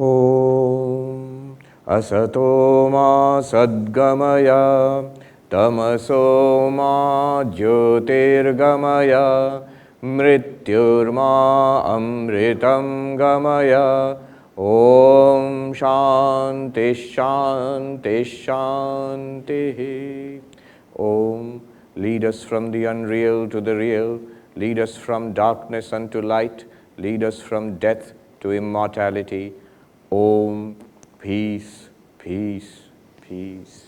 Om Asato Ma Sadgamaya Tamaso Ma Jyotirgamaya Mrityurma Amritam Gamaya Om Shanti Shanti Shanti. Om, lead us from the unreal to the real, lead us from darkness unto light, lead us from death to immortality. Om, peace, peace, peace.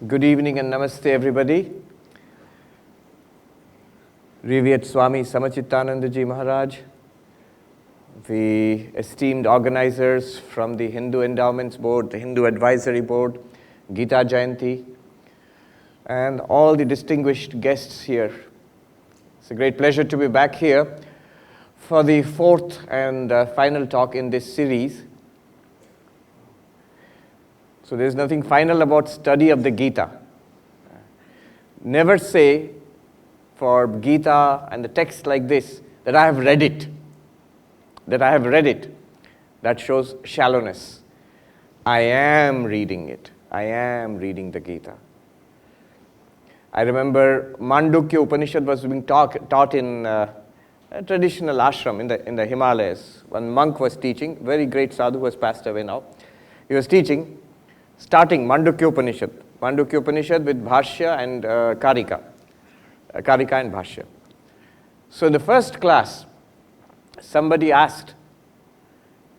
Good evening and namaste everybody. Revered Swami Samachittananda Ji Maharaj, the esteemed organizers from the Hindu Endowments Board, the Hindu Advisory Board, Gita Jayanti, and all the distinguished guests here. It's a great pleasure to be back here for the fourth and final talk in this series. So there's nothing final about study of the Gita. Never say for Gita and the text like this that I have read it. That I have read it. That shows shallowness. I am reading it. I am reading the Gita. I remember Mandukya Upanishad was being taught in a traditional ashram in the Himalayas. One monk was teaching, very great sadhu who has passed away now. He was teaching, starting Mandukya Upanishad with Bhashya and Karika and Bhashya. So in the first class, somebody asked,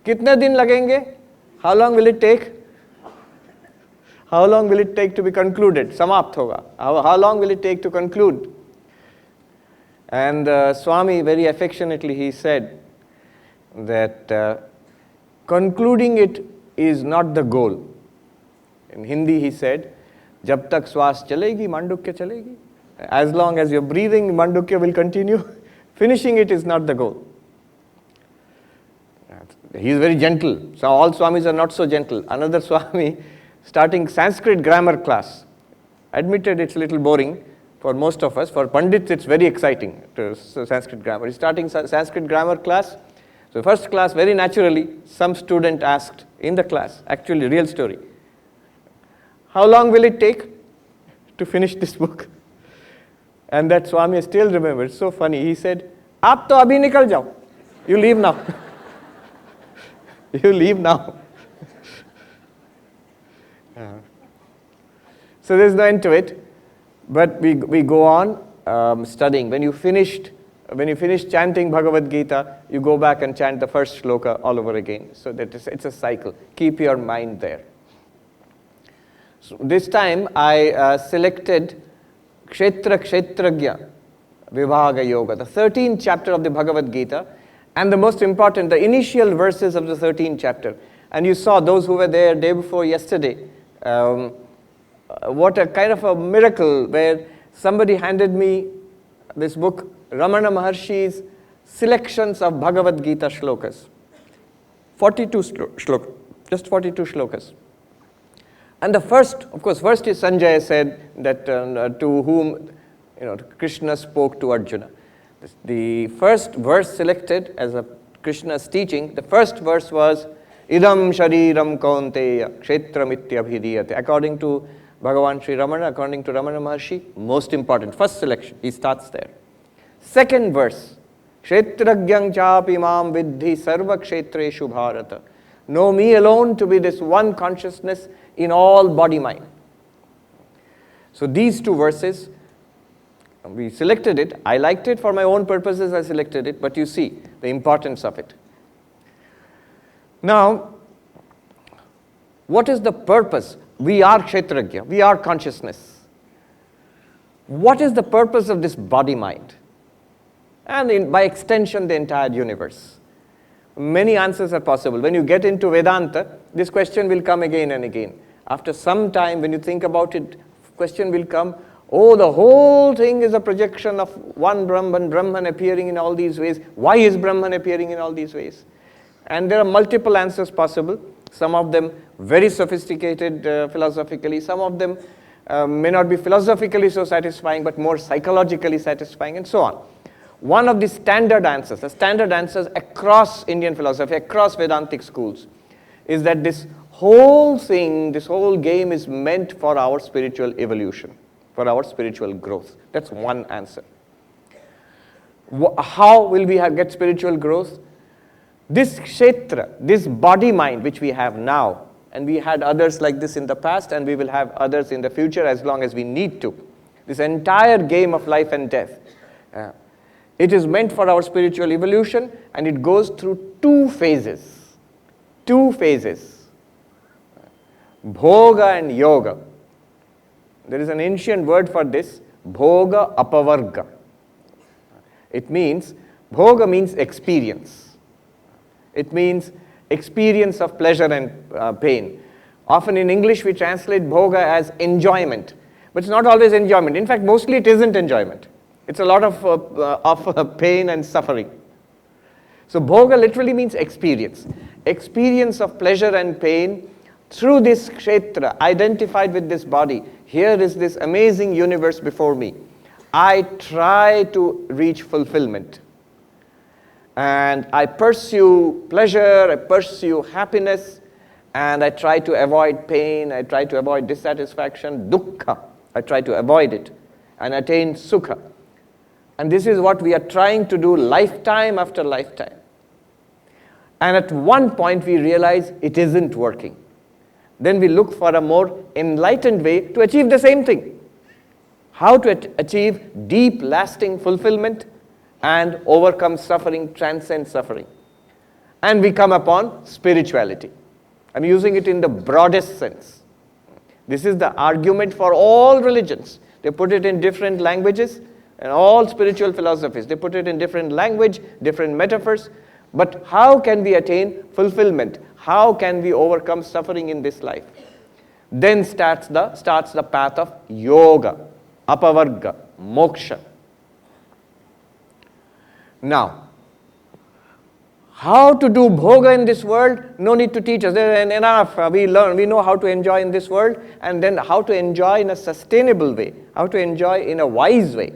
"Kitne din lagenge? How long will it take? How long will it take to be concluded? Samapt hoga. How long will it take to conclude?" And Swami, very affectionately, he said that concluding it is not the goal. In Hindi, he said, "Jab tak swas chalegi, mandukya chalegi." As long as you're breathing, mandukya will continue. Finishing it is not the goal. He is very gentle. So all Swamis are not so gentle. Another Swami, starting Sanskrit grammar class, admitted it's a little boring for most of us. For Pandits, it's very exciting to Sanskrit grammar. He's starting Sanskrit grammar class. So first class, very naturally, some student asked in the class, actually real story, "How long will it take to finish this book?" And that Swami I still remember, it's so funny. He said, "Aap to abhi nikal jao. You leave now." You leave now. So there's no end to it. But we go on studying. When you finish chanting Bhagavad Gita, you go back and chant the first shloka all over again. So that it's a cycle. Keep your mind there. So this time I selected Kshetra Kshetragya Vibhaga Yoga, the 13th chapter of the Bhagavad Gita, and the most important, the initial verses of the 13th chapter. And you saw those who were there day before yesterday, what a kind of a miracle where somebody handed me this book, Ramana Maharshi's selections of Bhagavad Gita shlokas. 42 shlokas, just 42 shlokas. And the first is Sanjaya said that to whom Krishna spoke to Arjuna. The first verse selected as a Krishna's teaching, the first verse was Idam Shariram Kaunteya Kshetramityabhidiyate. According to Bhagavan Sri Ramana, according to Ramana Maharshi, most important. First selection, he starts there. Second verse, Kshetragyang chapi mam vidhi sarva kshetreshu bharata. Know me alone to be this one consciousness in all body mind. So these two verses, we selected it. I liked it for my own purposes, I selected it, but you see the importance of it. Now, what is the purpose? We are Kshetragya, we are consciousness. What is the purpose of this body-mind? And by extension, the entire universe. Many answers are possible. When you get into Vedanta, this question will come again and again. After some time, when you think about it, question will come, oh, the whole thing is a projection of one Brahman appearing in all these ways. Why is Brahman appearing in all these ways? And there are multiple answers possible. Some of them very sophisticated philosophically. Some of them may not be philosophically so satisfying, but more psychologically satisfying, and so on. One of the standard answers across Indian philosophy, across Vedantic schools, is that this whole thing, this whole game is meant for our spiritual evolution, for our spiritual growth. That's one answer. How will we get spiritual growth? This kshetra, this body-mind which we have now, and we had others like this in the past, and we will have others in the future as long as we need to. This entire game of life and death. It is meant for our spiritual evolution, and it goes through two phases. Two phases. Bhoga and yoga. There is an ancient word for this, bhoga apavarga. It means, bhoga means experience. It means experience of pleasure and pain. Often in English we translate bhoga as enjoyment, but it's not always enjoyment. In fact, mostly it isn't enjoyment. It's a lot of pain and suffering. So bhoga literally means experience. Experience of pleasure and pain through this kshetra, identified with this body. Here is this amazing universe before me. I try to reach fulfillment. And I pursue pleasure, I pursue happiness, and I try to avoid pain, I try to avoid dissatisfaction, dukkha. I try to avoid it and attain sukha. And this is what we are trying to do lifetime after lifetime. And at one point we realize it isn't working. Then we look for a more enlightened way to achieve the same thing. How to achieve deep, lasting fulfillment and overcome suffering, transcend suffering. And we come upon spirituality. I'm using it in the broadest sense. This is the argument for all religions. They put it in different languages, and all spiritual philosophies, they put it in different language, different metaphors. But how can we attain fulfillment? How can we overcome suffering in this life? Then starts the path of yoga, apavarga, moksha. Now, how to do bhoga in this world? No need to teach us. There is enough. We know how to enjoy in this world, and then how to enjoy in a sustainable way, how to enjoy in a wise way.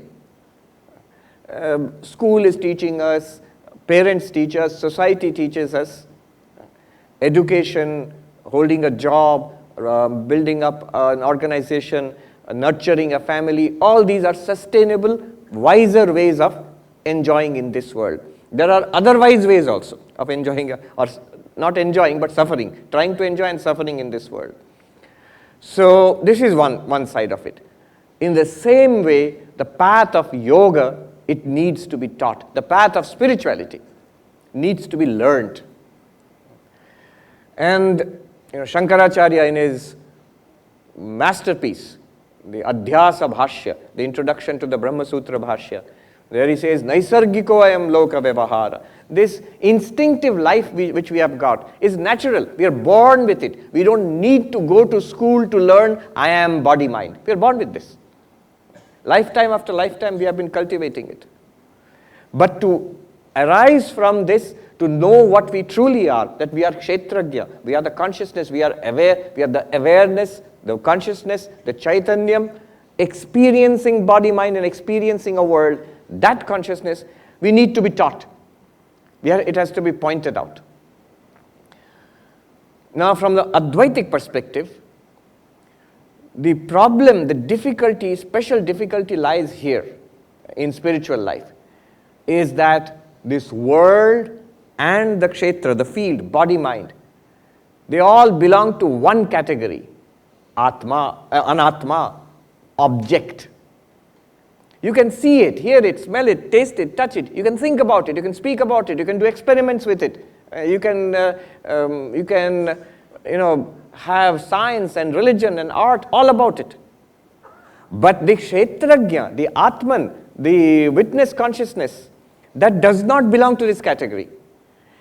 School is teaching us, parents teach us, society teaches us. Education, holding a job, building up an organization, nurturing a family, all these are sustainable, wiser ways of enjoying in this world. There are otherwise ways also of enjoying, or not enjoying, but suffering, trying to enjoy and suffering in this world. So this is one side of it. In the same way, the path of yoga, it needs to be taught. The path of spirituality needs to be learned. And Shankaracharya, in his masterpiece, the Adhyasa Bhashya, the introduction to the Brahma Sutra Bhashya, there he says, Naisargiko ayam loka vyavahara. This instinctive life which we have got is natural. We are born with it. We don't need to go to school to learn I am body-mind. We are born with this. Lifetime after lifetime we have been cultivating it. But to arise from this, to know what we truly are, that we are kshetragya, we are the consciousness, we are aware, we are the awareness, the consciousness, the chaitanyam, experiencing body-mind and experiencing a world, that consciousness, we need to be taught. It has to be pointed out. Now from the Advaitic perspective, the problem, the difficulty, special difficulty lies here in spiritual life, is that this world and the kshetra, the field, body-mind, they all belong to one category, atma, anatma, object. You can see it, hear it, smell it, taste it, touch it. You can think about it, you can speak about it, you can do experiments with it. You can have science and religion and art all about it. But the kshetragya, the atman, the witness consciousness, that does not belong to this category.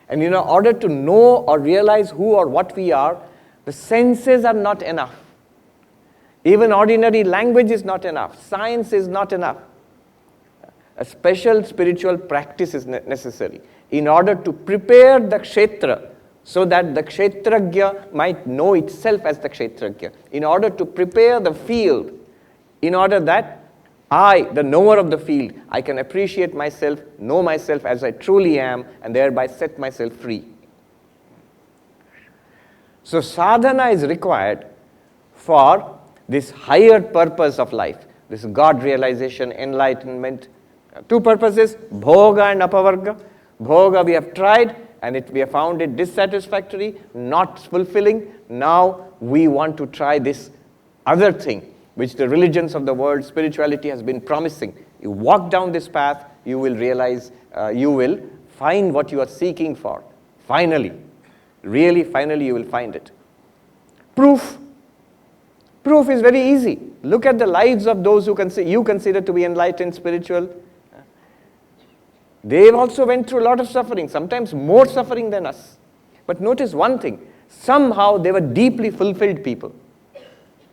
And in order to know or realize who or what we are, the senses are not enough. Even ordinary language is not enough. Science is not enough. A special spiritual practice is necessary in order to prepare the kshetra so that the kshetragya might know itself as the kshetragya. In order to prepare the field, in order that I, the knower of the field, I can appreciate myself, know myself as I truly am, and thereby set myself free. So sadhana is required for this higher purpose of life, this God realization, enlightenment. Two purposes, bhoga and apavarga. Bhoga we have tried and we have found it dissatisfactory, not fulfilling. Now we want to try this other thing, which the religions of the world, spirituality has been promising. You walk down this path, you will realize, you will find what you are seeking for. Finally, really finally you will find it. Proof. Proof is very easy. Look at the lives of those who you consider to be enlightened, spiritual. They also went through a lot of suffering, sometimes more suffering than us. But notice one thing, somehow they were deeply fulfilled people.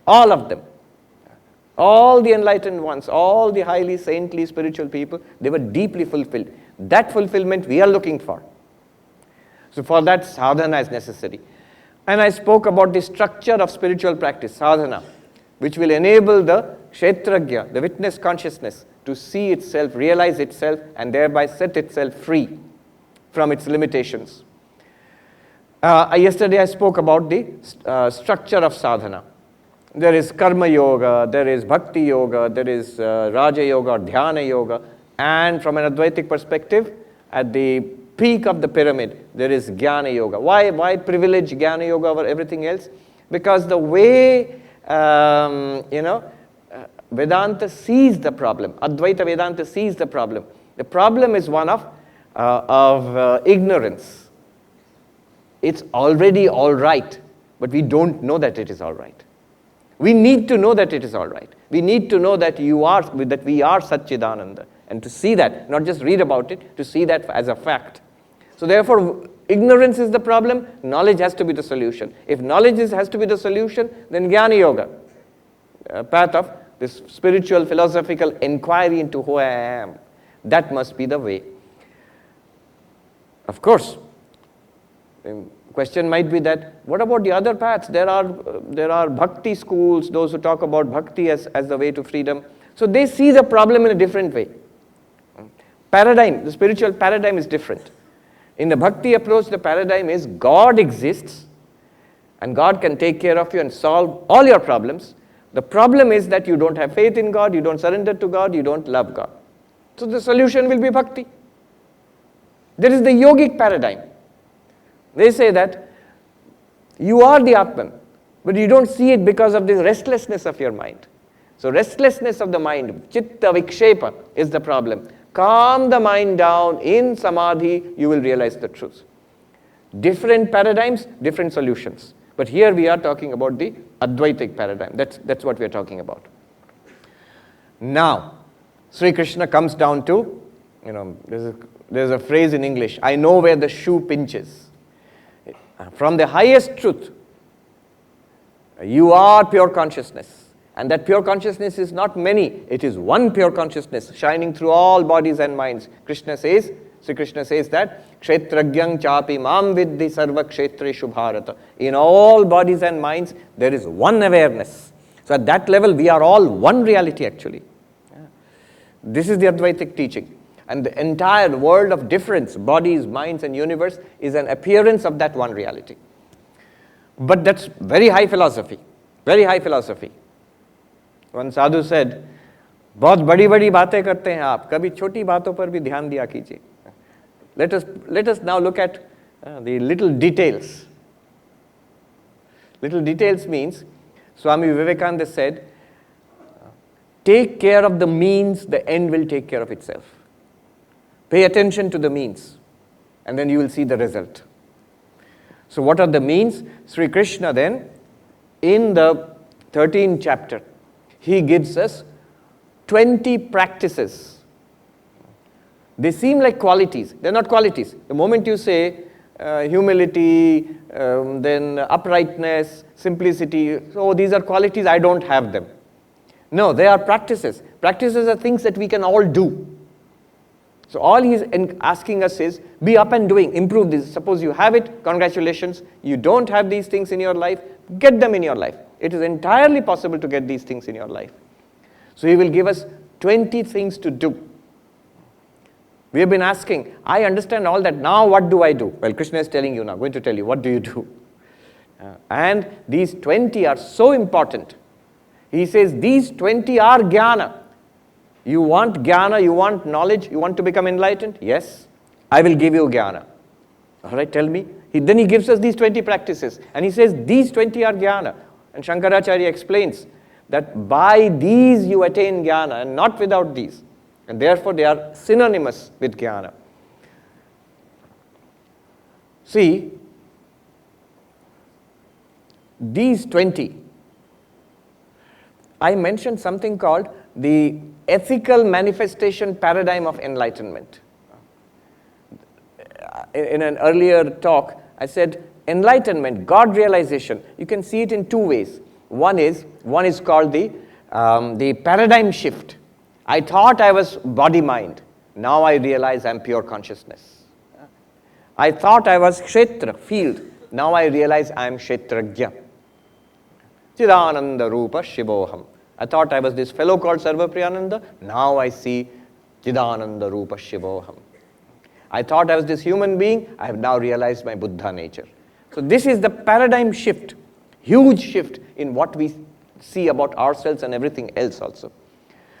All of them. All the enlightened ones, all the highly saintly spiritual people, they were deeply fulfilled. That fulfillment we are looking for. So for that, sadhana is necessary. And I spoke about the structure of spiritual practice, sadhana, which will enable the kshetragya, the witness consciousness, to see itself, realize itself, and thereby set itself free from its limitations. Yesterday I spoke about the structure of sadhana. There is karma yoga, there is bhakti yoga, there is raja yoga or dhyana yoga, and from an Advaitic perspective, at the peak of the pyramid, there is jnana yoga. Why privilege jnana yoga over everything else? Because the way, Vedanta sees the problem, Advaita Vedanta sees the problem. The problem is one of ignorance. It's already all right, but we don't know that it is all right. We need to know that it is all right. We need to know that we are Satchidananda. And to see that, not just read about it, to see that as a fact. So therefore, ignorance is the problem, knowledge has to be the solution. If knowledge has to be the solution, then Jnana Yoga, path of this spiritual, philosophical inquiry into who I am, that must be the way. Of course, the question might be that, what about the other paths? There are bhakti schools, those who talk about bhakti as the way to freedom. So they see the problem in a different way. Paradigm, the spiritual paradigm is different. In the bhakti approach, the paradigm is God exists and God can take care of you and solve all your problems. The problem is that you don't have faith in God, you don't surrender to God, you don't love God. So the solution will be bhakti. There is the yogic paradigm. They say that you are the Atman, but you don't see it because of the restlessness of your mind. So restlessness of the mind, chitta vikshepa, is the problem. Calm the mind down, in samadhi, you will realize the truth. Different paradigms, different solutions. But here we are talking about the Advaitic paradigm. That's what we are talking about. Now, Sri Krishna comes down to, there's a phrase in English, I know where the shoe pinches. From the highest truth, you are pure consciousness. And that pure consciousness is not many. It is one pure consciousness shining through all bodies and minds. Sri Krishna says that, Kshetragyang chapi mam viddhi sarva kshetreshu bharata. In all bodies and minds, there is one awareness. So at that level, we are all one reality actually. This is the Advaitic teaching. And the entire world of difference, bodies, minds, and universe, is an appearance of that one reality. But that's very high philosophy. Very high philosophy. One sadhu said, बहुत बड़ी-बड़ी बातें करते हैं आप, कभी छोटी बातों पर भी ध्यान दिया कीजिए. Let us now look at the little details. Little details means, Swami Vivekananda said, take care of the means, the end will take care of itself. Pay attention to the means, and then you will see the result. So what are the means? Sri Krishna then, in the 13th chapter, he gives us 20 practices. They seem like qualities. They're not qualities. The moment you say humility, then uprightness, simplicity, so these are qualities, I don't have them. No, they are practices. Practices are things that we can all do. So all he's asking us is, be up and doing, improve this. Suppose you have it, congratulations. You don't have these things in your life, get them in your life. It is entirely possible to get these things in your life. So he will give us 20 things to do. We have been asking, I understand all that, now what do I do? Well, Krishna is telling you now, going to tell you, what do you do? And these 20 are so important. He says, these 20 are jnana. You want jnana, you want knowledge, you want to become enlightened? Yes, I will give you jnana. All right, tell me. Then he gives us these 20 practices. And he says, these 20 are jnana. And Shankaracharya explains that by these you attain jnana and not without these. And therefore they are synonymous with jnana. See, these 20, I mentioned something called the ethical manifestation paradigm of enlightenment. In an earlier talk, I said enlightenment, God realization, you can see it in two ways. One is called the paradigm shift. I thought I was body-mind. Now I realize I'm pure consciousness. I thought I was kshetra, field. Now I realize I'm kshetrajya. Chidananda Rupa Shivoham. I thought I was this fellow called Sarvapriyananda. Now I see Chidananda Rupa Shivoham. I thought I was this human being. I have now realized my Buddha nature. So this is the paradigm shift, huge shift in what we see about ourselves and everything else also.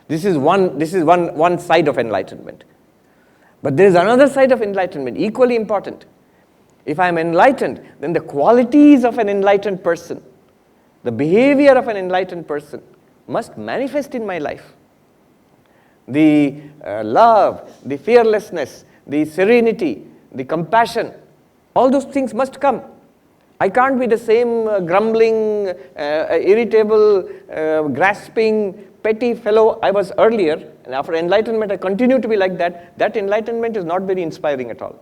This is one side of enlightenment. But there is another side of enlightenment, equally important. If I am enlightened, then the qualities of an enlightened person, the behavior of an enlightened person must manifest in my life. The love, the fearlessness, the serenity, the compassion, all those things must come. I can't be the same grumbling, irritable, grasping, petty fellow I was earlier, and after enlightenment I continue to be like that. That enlightenment is not very inspiring at all.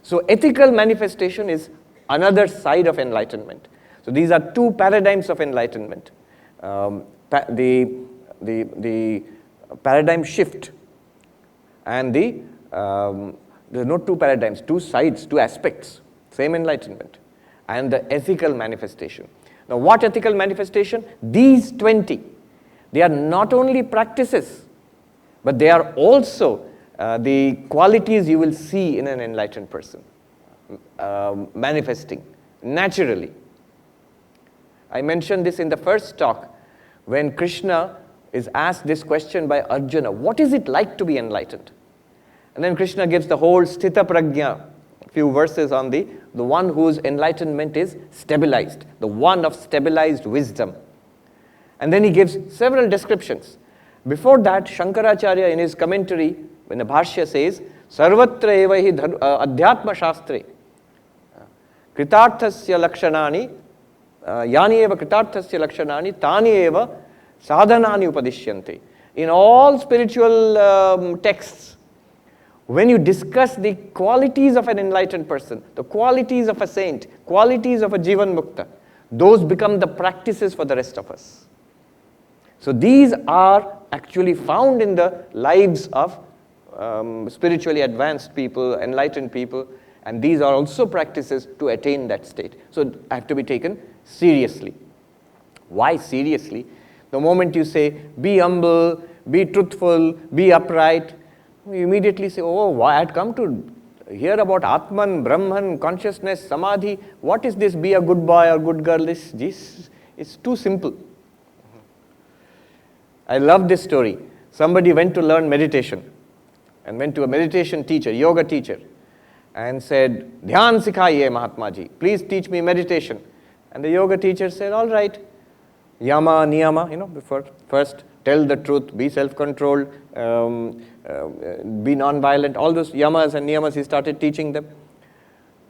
So ethical manifestation is another side of enlightenment. So these are two paradigms of enlightenment. The paradigm shift and there are not two paradigms, two sides, two aspects, same enlightenment, and the ethical manifestation. Now what ethical manifestation? These 20, they are not only practices, but they are also the qualities you will see in an enlightened person, manifesting naturally. I mentioned this in the first talk when Krishna is asked this question by Arjuna, what is it like to be enlightened? And then Krishna gives the whole Sthita Prajna, a few verses on the one whose enlightenment is stabilized, the one of stabilized wisdom. And then he gives several descriptions. Before that, Shankaracharya in his commentary, when the Bhashya says, Sarvatra eva hi adhyatma shastre, kritarthasya lakshanani, yani eva kritarthasya lakshanani, tani eva sadhanani upadishyante. In all spiritual texts, when you discuss the qualities of an enlightened person, the qualities of a saint, qualities of a Jivan Mukta, those become the practices for the rest of us. So these are actually found in the lives of spiritually advanced people, enlightened people, and these are also practices to attain that state. So have to be taken seriously. Why seriously? The moment you say, be humble, be truthful, be upright, you immediately say, oh, why I'd come to hear about Atman, Brahman, consciousness, Samadhi. What is this, be a good boy or good girl? This it's too simple. I love this story. Somebody went to learn meditation and went to a meditation teacher, yoga teacher, and said, Dhyan sikhaiye Mahatma ji, please teach me meditation. And the yoga teacher said, all right, yama, niyama, first tell the truth, be self-controlled, be non-violent, all those yamas and niyamas he started teaching them.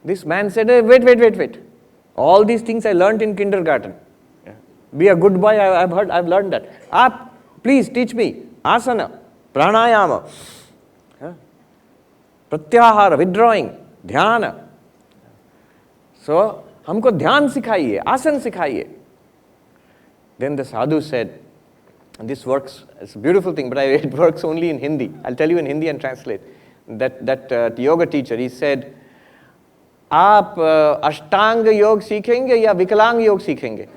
This man said, hey, wait. All these things I learned in kindergarten. Be a good boy, I've learned that. Please teach me asana, pranayama, pratyahara, withdrawing, dhyana. So, हमको ध्यान सिखाइए, आसन सिखाइए. Then the sadhu said, and this works, it's a beautiful thing, but it works only in Hindi. I'll tell you in Hindi and translate. That yoga teacher, he said, आप अष्टांग योग सीखेंगे या विकलांग योग सीखेंगे?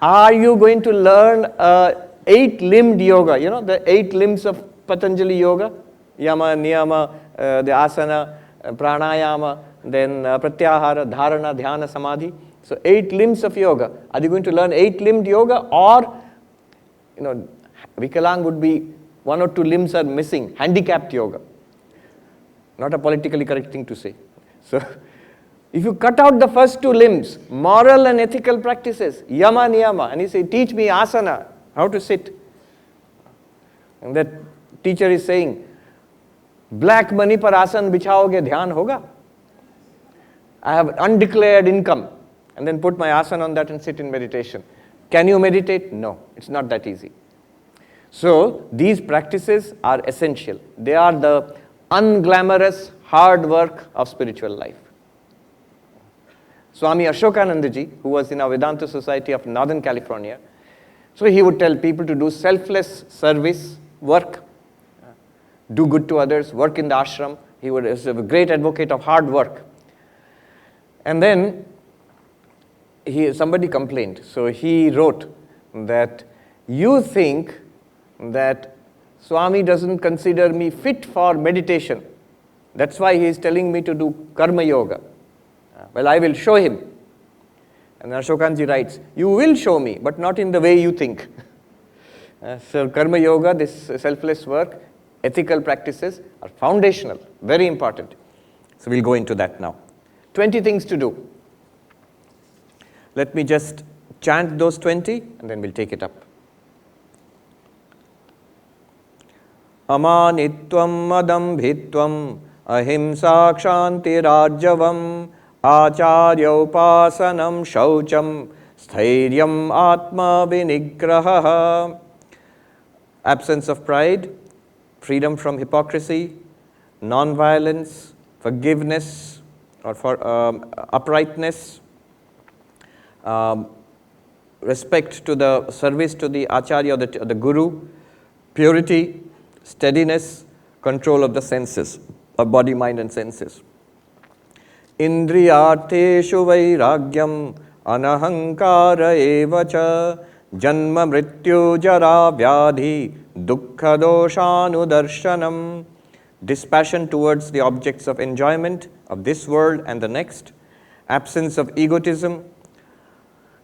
Are you going to learn a 8-limbed yoga, the 8 limbs of Patanjali yoga, yama, niyama, the asana, pranayama, then pratyahara, dharana, dhyana, samadhi. So 8 limbs of yoga. Are you going to learn 8-limbed yoga, or Vikalang would be 1 or 2 limbs are missing, handicapped yoga? Not a politically correct thing to say. So if you cut out the first 2 limbs, moral and ethical practices, yama, niyama, and you say, teach me asana, how to sit. And that teacher is saying, black money par asan bichhaoge, dhyan hoga. I have undeclared income, and then put my asana on that and sit in meditation. Can you meditate? No, it's not that easy. So these practices are essential. They are the unglamorous hard work of spiritual life. Swami Ashokanandaji, who was in our Vedanta Society of Northern California, so he would tell people to do selfless service, work, do good to others, work in the ashram. He was a great advocate of hard work. And then somebody complained. So he wrote that, you think that Swami doesn't consider me fit for meditation. That's why he is telling me to do karma yoga. Well, I will show him. And Ashokanji writes, you will show me, but not in the way you think. So karma yoga, this selfless work, ethical practices are foundational, very important. So we'll go into that now. 20 things to do. Let me just chant those 20 and then we'll take it up. Amanitvam madambhitvam ahimsa kshantirajyavam acharyopasanam shaucham sthairyam atma vinigraha. Absence of pride, freedom from hypocrisy, non-violence, forgiveness or for uprightness, respect to the service to the acharya or the guru, purity, steadiness, control of the senses, of body, mind and senses. Indriyartheshu vairagyam anahankara evacha janma mrityu jara vyadhi dukkha doshanudarshanam. Dispassion towards the objects of enjoyment of this world and the next. Absence of egotism.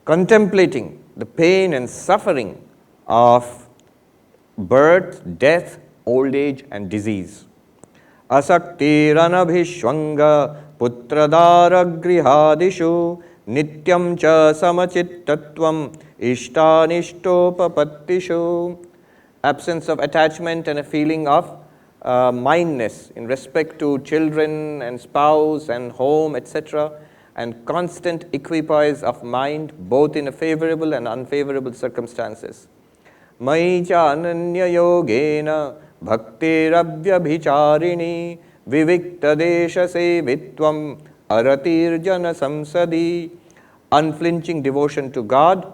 Contemplating the pain and suffering of birth, death, old age and disease. Asaktiranabhishwanga putradaragrihadishu nityam cha samachittatvam ishtanishtopapatishu. Absence of attachment and a feeling of mindness in respect to children and spouse and home, etc. And constant equipoise of mind both in a favorable and unfavorable circumstances. Mai cha ananya yogena bhaktirabhyabhicharini vivikta desha sevitvam aratirjana samsadi. Unflinching devotion to God,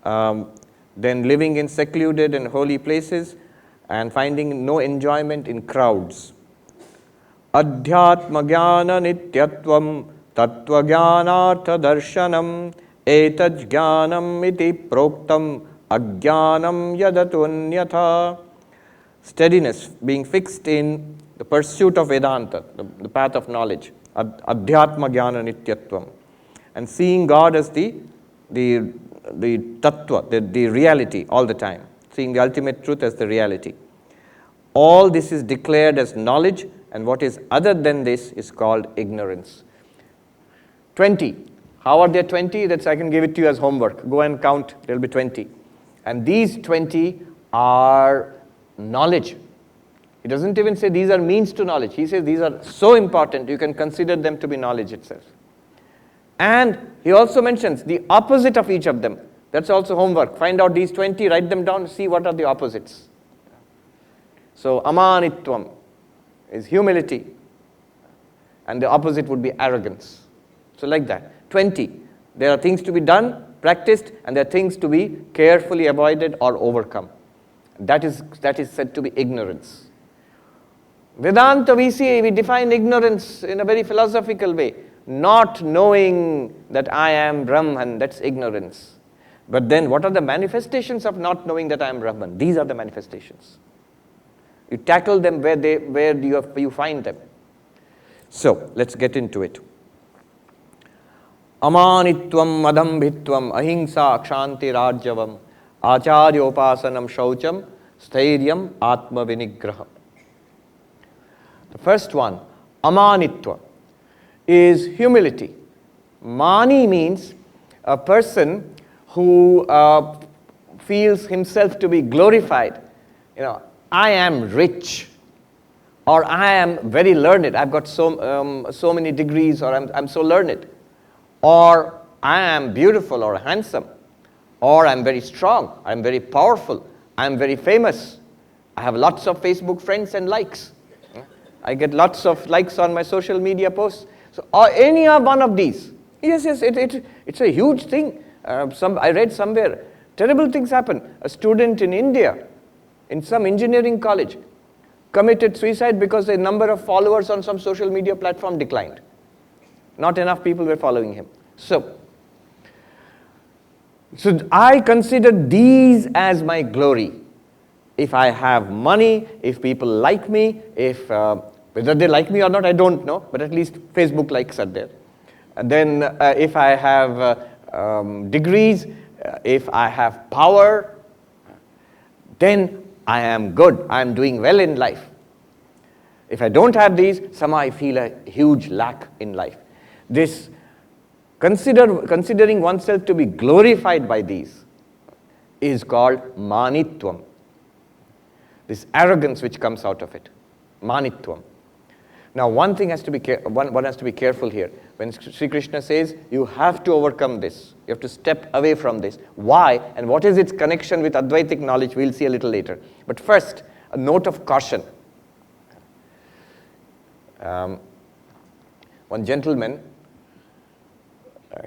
then living in secluded and holy places and finding no enjoyment in crowds. Adhyatma jnana nityatvam tattva jnanartha darshanam etaj jnanam iti proktam ajnanam yadatunyatha. Steadiness, being fixed in the pursuit of Vedanta, the path of knowledge. Adhyatma jnana nityatvam. And seeing God as the tattva, the reality all the time. Seeing the ultimate truth as the reality. All this is declared as knowledge, and what is other than this is called ignorance. 20. How are there 20? That's, I can give it to you as homework. Go and count, there will be 20. And these 20 are knowledge. He doesn't even say these are means to knowledge. He says these are so important, you can consider them to be knowledge itself. And he also mentions the opposite of each of them. That's also homework. Find out these 20, write them down, see what are the opposites. So, amanitvam is humility, and the opposite would be arrogance. So like that. 20. There are things to be done, practiced, and there are things to be carefully avoided or overcome. That is said to be ignorance. Vedanta, we define ignorance in a very philosophical way. Not knowing that I am Brahman, that's ignorance. But then what are the manifestations of not knowing that I am Brahman? These are the manifestations. You tackle them where you find them. So, let's get into it. Amanitvam madambhitvam ahimsa kshanti rajyavam acharyopasanam shaucham stairyam atma vinigraham. The first one, amanitva, is humility. Mani means a person who feels himself to be glorified. I am rich, or I am very learned. I've got so many degrees, or I'm so learned, or I am beautiful or handsome, or I'm very strong, I'm very powerful, I'm very famous. I have lots of Facebook friends and likes. I get lots of likes on my social media posts. So, or any one of these. Yes, it's a huge thing. I read somewhere, terrible things happen. A student in India, in some engineering college, committed suicide because the number of followers on some social media platform declined. Not enough people were following him. So I consider these as my glory. If I have money, if people like me, whether they like me or not, I don't know, but at least Facebook likes are there. And then if I have degrees, if I have power, then I am good, I am doing well in life. If I don't have these, somehow I feel a huge lack in life. This considering oneself to be glorified by these is called manitvam. This arrogance which comes out of it, manitvam. Now, one has to be careful here. When Sri Krishna says, you have to overcome this, you have to step away from this. Why? And what is its connection with Advaitic knowledge? We'll see a little later. But first, a note of caution. One gentleman,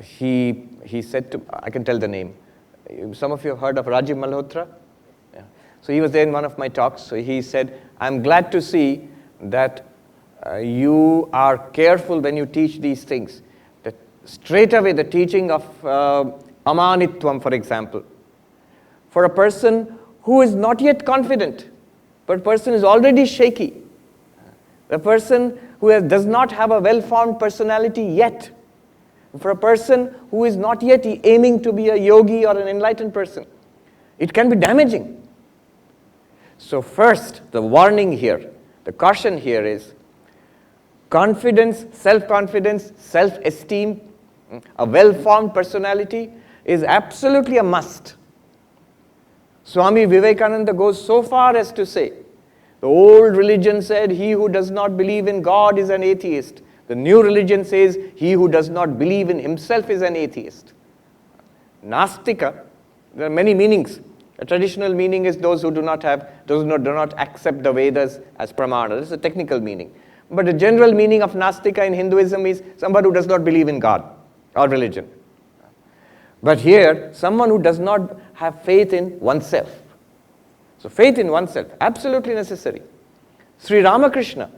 he said to, I can tell the name. Some of you have heard of Rajiv Malhotra? Yeah. So he was there in one of my talks. So he said, I'm glad to see that you are careful when you teach these things. That straight away the teaching of amanitvam, for example, for a person who is not yet confident, but a person is already shaky, a person who does not have a well-formed personality yet, for a person who is not yet aiming to be a yogi or an enlightened person, it can be damaging. So first, the warning here, the caution here is confidence, self-confidence, self-esteem, a well-formed personality is absolutely a must. Swami Vivekananda goes so far as to say, the old religion said, he who does not believe in God is an atheist. The new religion says, he who does not believe in himself is an atheist. Nastika, there are many meanings. A traditional meaning is those who do not accept the Vedas as pramana. This is a technical meaning. But the general meaning of Nastika in Hinduism is somebody who does not believe in God or religion. But here, someone who does not have faith in oneself. So faith in oneself, absolutely necessary. Sri Ramakrishna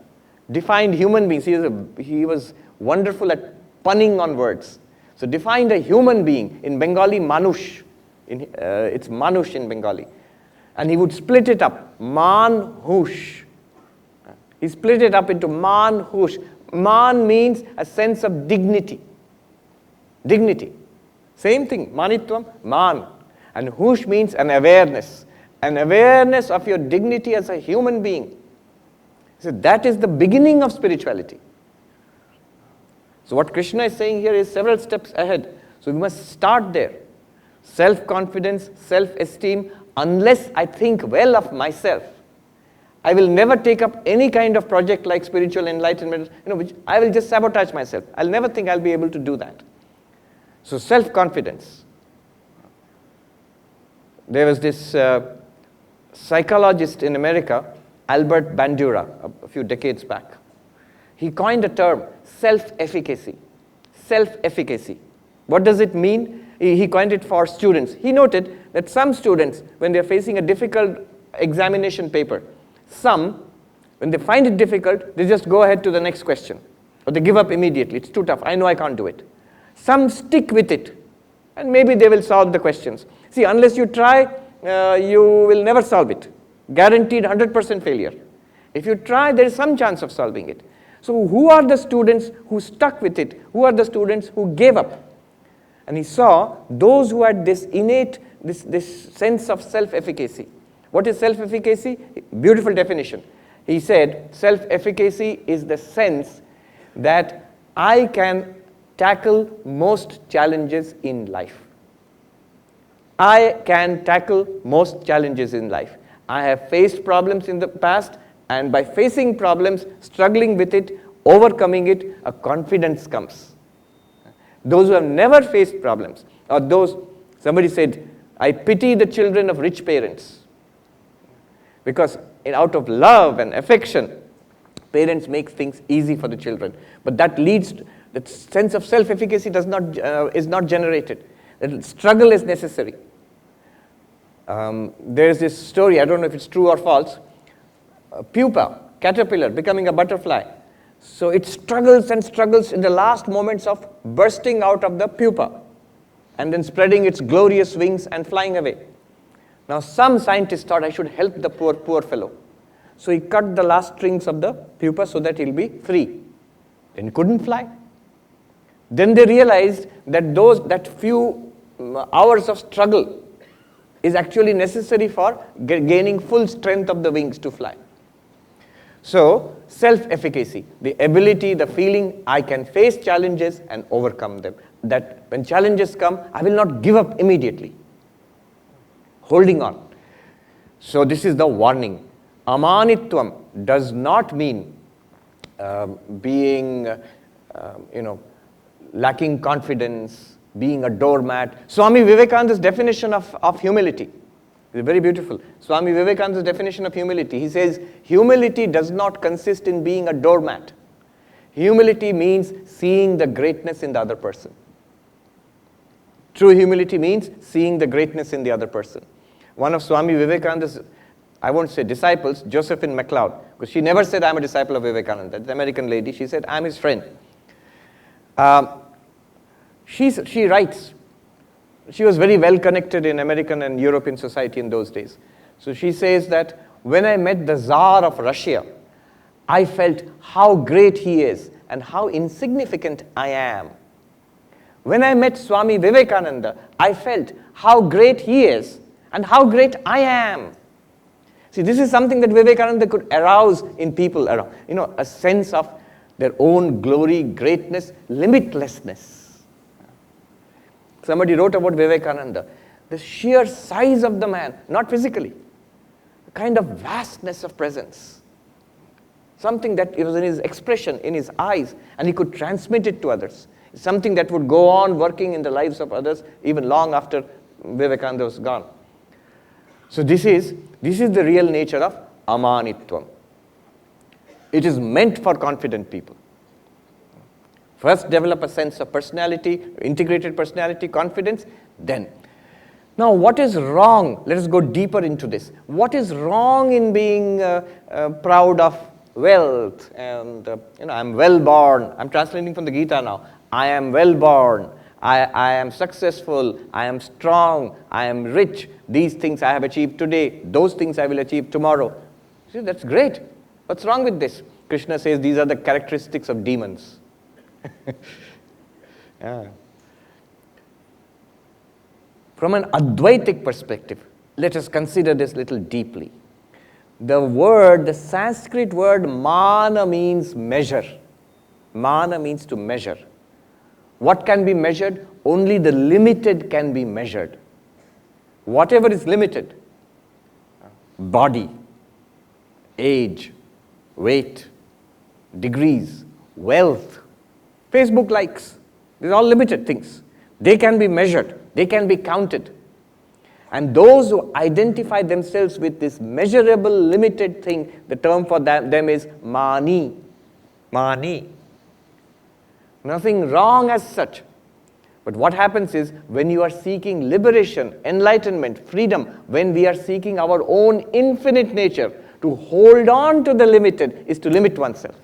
defined human beings. He was wonderful at punning on words. So defined a human being in Bengali, manush. It's manush in Bengali. And he would split it up, man, hush. He split it up into man, hush. Man means a sense of dignity. Dignity. Same thing, manitvam, man. And hush means an awareness of your dignity as a human being. So that is the beginning of spirituality. So what Krishna is saying here is several steps ahead. So we must start there. Self-confidence, self-esteem, unless I think well of myself, I will never take up any kind of project like spiritual enlightenment, which I will just sabotage myself. I'll never think I'll be able to do that. So self-confidence. There was this psychologist in America, Albert Bandura, a few decades back. He coined a term, self-efficacy. Self-efficacy. What does it mean? He coined it for students. He noted that some students, when they're facing a difficult examination paper, some, when they find it difficult, they just go ahead to the next question. Or they give up immediately. It's too tough. I know I can't do it. Some stick with it and maybe they will solve the questions. See, unless you try, you will never solve it. Guaranteed 100% failure. If you try, there is some chance of solving it. So who are the students who stuck with it? Who are the students who gave up? And he saw those who had this innate, this sense of self-efficacy. What is self-efficacy? Beautiful definition. He said, self-efficacy is the sense that I can tackle most challenges in life. I can tackle most challenges in life. I have faced problems in the past, and by facing problems, struggling with it, overcoming it, a confidence comes. Those who have never faced problems, or those, somebody said, I pity the children of rich parents. Because out of love and affection, parents make things easy for the children. But that leads to, that sense of self-efficacy is not generated. That struggle is necessary. There's this story, I don't know if it's true or false, a pupa, caterpillar, becoming a butterfly. So it struggles and struggles in the last moments of bursting out of the pupa and then spreading its glorious wings and flying away. Now some scientists thought I should help the poor fellow. So he cut the last strings of the pupa so that he'll be free. Then he couldn't fly. Then they realized that that few hours of struggle is actually necessary for gaining full strength of the wings to fly. So, self-efficacy, the ability, the feeling, I can face challenges and overcome them. That when challenges come, I will not give up immediately. Holding on. So this is the warning. Amanitvam does not mean being, lacking confidence, being a doormat. Swami Vivekananda's definition of humility is very beautiful. Swami Vivekananda's definition of humility. He says, humility does not consist in being a doormat. Humility means seeing the greatness in the other person. True humility means seeing the greatness in the other person. One of Swami Vivekananda's, I won't say disciples, Josephine MacLeod, because she never said, I'm a disciple of Vivekananda. That's the American lady. She said, I'm his friend. She writes. She was very well connected in American and European society in those days. So she says that when I met the Tsar of Russia, I felt how great he is and how insignificant I am. When I met Swami Vivekananda, I felt how great he is and how great I am. See, this is something that Vivekananda could arouse in people around. A sense of their own glory, greatness, limitlessness. Somebody wrote about Vivekananda, the sheer size of the man, not physically, a kind of vastness of presence. Something that was in his expression, in his eyes, and he could transmit it to others. Something that would go on working in the lives of others even long after Vivekananda was gone. So this is the real nature of amanitvam. It is meant for confident people. First develop a sense of personality, integrated personality, confidence, then. Now what is wrong? Let us go deeper into this. What is wrong in being proud of wealth and, I'm well born. I'm translating from the Gita now. I am well born. I am successful. I am strong. I am rich. These things I have achieved today. Those things I will achieve tomorrow. See, that's great. What's wrong with this? Krishna says these are the characteristics of demons. Yeah. From an Advaithic perspective, let us consider this little deeply. The Sanskrit word mana means measure. Mana means to measure. What can be measured? Only the limited can be measured. Whatever is limited, body, age, weight, degrees, wealth, Facebook likes, these are all limited things. They can be measured, they can be counted. And those who identify themselves with this measurable, limited thing, the term for them is mani. Mani. Nothing wrong as such. But what happens is, when you are seeking liberation, enlightenment, freedom, when we are seeking our own infinite nature, to hold on to the limited is to limit oneself.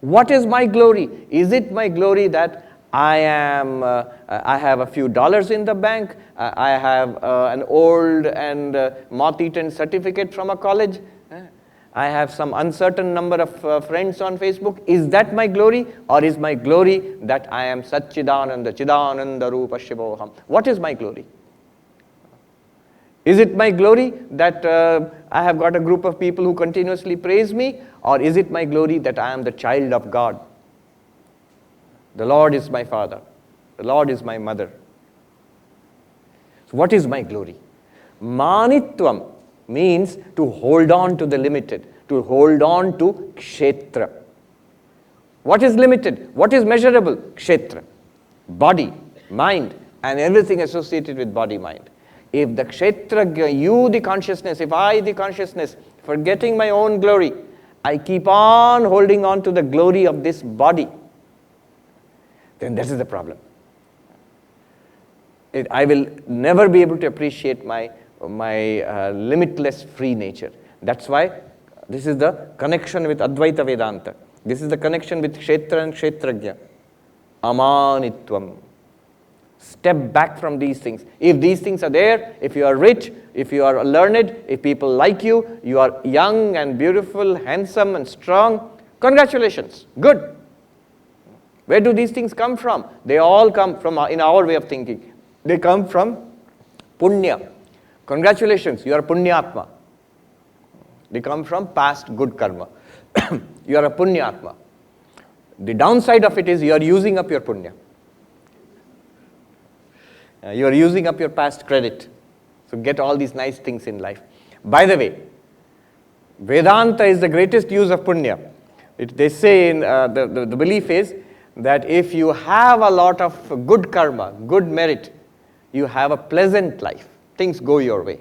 What is my glory? Is it my glory that I have a few dollars in the bank, I have an old and moth-eaten certificate from a college, I have some uncertain number of friends on Facebook. Is that my glory, or is my glory that I am Satchidananda, Chidananda Rupa Shivoham? What is my glory? Is it my glory that I have got a group of people who continuously praise me, or is it my glory that I am the child of God? The Lord is my father. The Lord is my mother. So what is my glory? Manitvam means to hold on to the limited, to hold on to kshetra. What is limited? What is measurable? Kshetra. Body, mind, and everything associated with body, mind. If the kshetra, you the consciousness, if I the consciousness, forgetting my own glory, I keep on holding on to the glory of this body, then that is the problem. I will never be able to appreciate my limitless free nature. That's why this is the connection with Advaita Vedanta. This is the connection with Kshetra and Kshetrajna. Amanitvam. Step back from these things. If these things are there, if you are rich, if you are learned, if people like you, you are young and beautiful, handsome and strong, congratulations, good. Where do these things come from? They all come from, in our way of thinking, they come from punya. Congratulations, you are punyatma. They come from past good karma. You are a punyatma. The downside of it is you are using up your punya. You are using up your past credit. So get all these nice things in life. By the way, Vedanta is the greatest use of punya. They say in the belief is that if you have a lot of good karma, good merit, you have a pleasant life. Things go your way.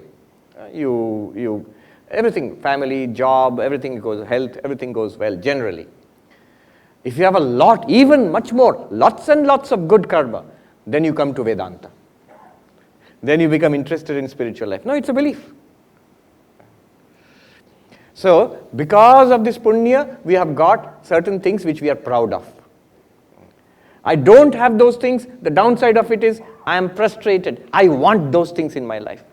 Everything, family, job, everything goes, health, everything goes well, generally. If you have a lot, even much more, lots and lots of good karma, then you come to Vedanta. Then you become interested in spiritual life. No, it's a belief. So, because of this punya, we have got certain things which we are proud of. I don't have those things. The downside of it is I am frustrated. I want those things in my life.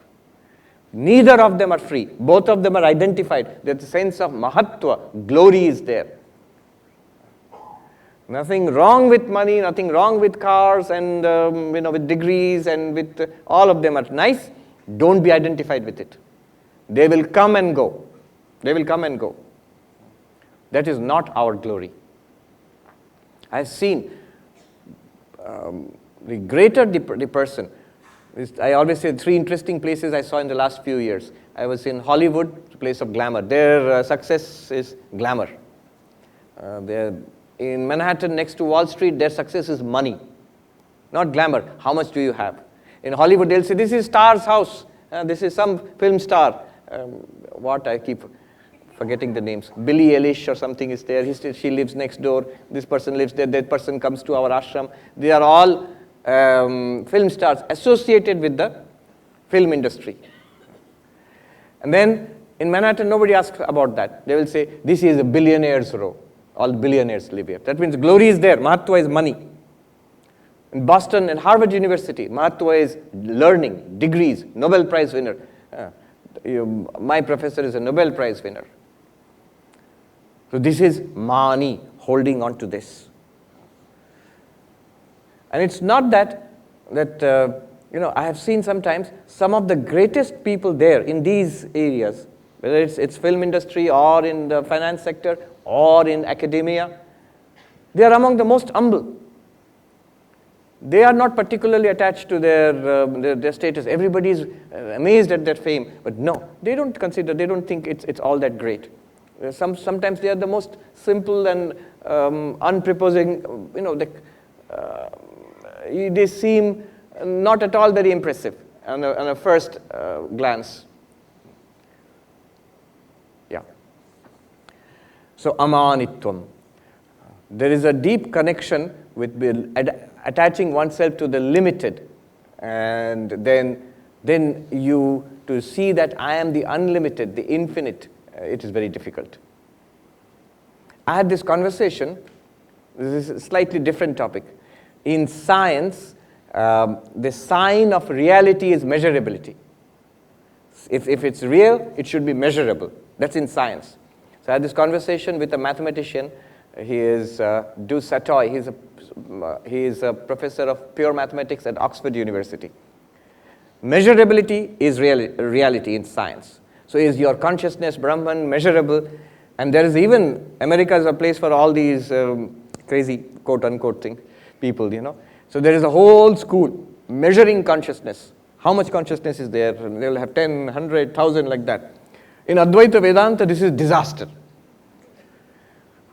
Neither of them are free. Both of them are identified. There's a sense of mahatva, glory is there. Nothing wrong with money, nothing wrong with cars and with degrees and with all of them are nice. Don't be identified with it. They will come and go. They will come and go. That is not our glory. I've seen the greater the person. I always say 3 interesting places I saw in the last few years. I was in Hollywood, the place of glamour. Their success is glamour. They're in Manhattan, next to Wall Street, their success is money, not glamour. How much do you have? In Hollywood, they'll say, this is star's house. This is some film star. I keep forgetting the names. Billie Eilish or something is there. She lives next door. This person lives there. That person comes to our ashram. They are all film stars associated with the film industry. And then in Manhattan, nobody asks about that. They will say, this is a billionaire's row. All billionaires live here. That means glory is there. Mahatva is money. In Boston and Harvard University, Mahatva is learning, degrees, Nobel Prize winner. My professor is a Nobel Prize winner. So this is mani, holding on to this. And it's not that I have seen sometimes some of the greatest people there in these areas, whether it's film industry or in the finance sector or in academia, they are among the most humble. They are not particularly attached to their status. Everybody is amazed at their fame, but no, they don't think it's all that great. Sometimes they are the most simple and unprepossessing, they seem not at all very impressive on a first glance. Yeah. So amanitvam. There is a deep connection with attaching oneself to the limited, and then you to see that I am the unlimited, the infinite. It is very difficult. I had this conversation. This is a slightly different topic. In science, the sign of reality is measurability. If it's real, it should be measurable. That's in science. So I had this conversation with a mathematician. He is Du Satoy. He is a professor of pure mathematics at Oxford University. Measurability is reality in science. So is your consciousness, Brahman, measurable? And there is even, America is a place for all these crazy quote-unquote people, you know. So there is a whole school measuring consciousness. How much consciousness is there? And they'll have 10, 100, 1,000 like that. In Advaita Vedanta, this is disaster.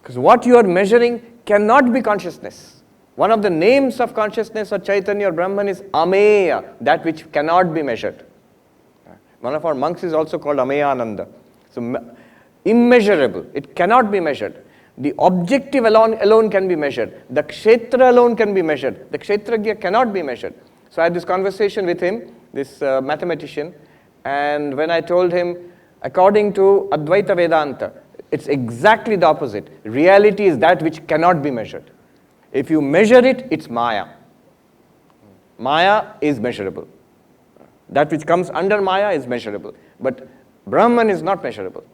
Because what you are measuring cannot be consciousness. One of the names of consciousness or Chaitanya or Brahman is Ameya, that which cannot be measured. One of our monks is also called Ameyananda. So immeasurable, it cannot be measured. The objective alone can be measured. The kshetra alone can be measured. The kshetragya cannot be measured. So I had this conversation with him, this mathematician, and when I told him, according to Advaita Vedanta, it's exactly the opposite. Reality is that which cannot be measured. If you measure it, it's Maya. Maya is measurable. That which comes under Maya is measurable. But Brahman is not measurable.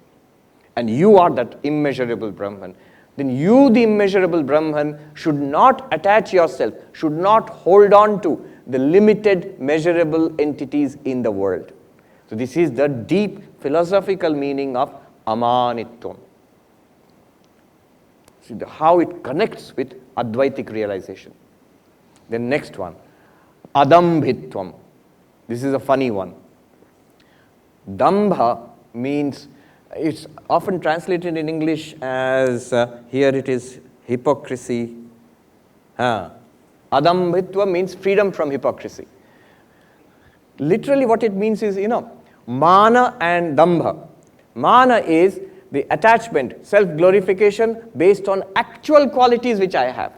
And you are that immeasurable Brahman. Then you, the immeasurable Brahman, should not attach yourself, should not hold on to the limited measurable entities in the world. So this is the deep philosophical meaning of amanitvam. See how it connects with Advaitic realization. The next one, adambhitvam. This is a funny one. Dambha means, it's often translated in English as, here it is, hypocrisy. Adambhitva means freedom from hypocrisy. Literally what it means is, mana and dambha. Mana is the attachment, self-glorification based on actual qualities which I have.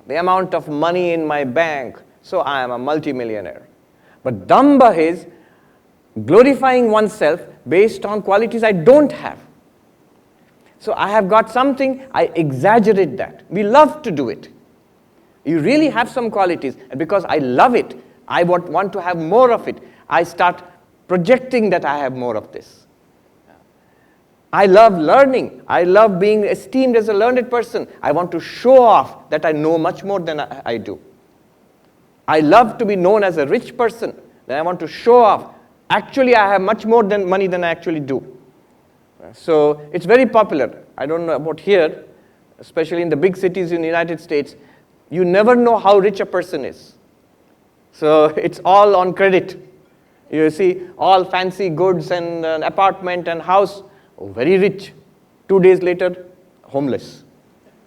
The amount of money in my bank, so I am a multimillionaire. But dambha is glorifying oneself based on qualities I don't have. So I have got something, I exaggerate that. We love to do it. You really have some qualities, and because I love it, I want to have more of it. I start projecting that I have more of this. I love learning. I love being esteemed as a learned person. I want to show off that I know much more than I do. I love to be known as a rich person. Then I want to show off. Actually, I have much more money than I actually do. So it's very popular. I don't know about here, especially in the big cities in the United States. You never know how rich a person is. So it's all on credit. You see all fancy goods and an apartment and house. Oh, very rich. 2 days later, homeless.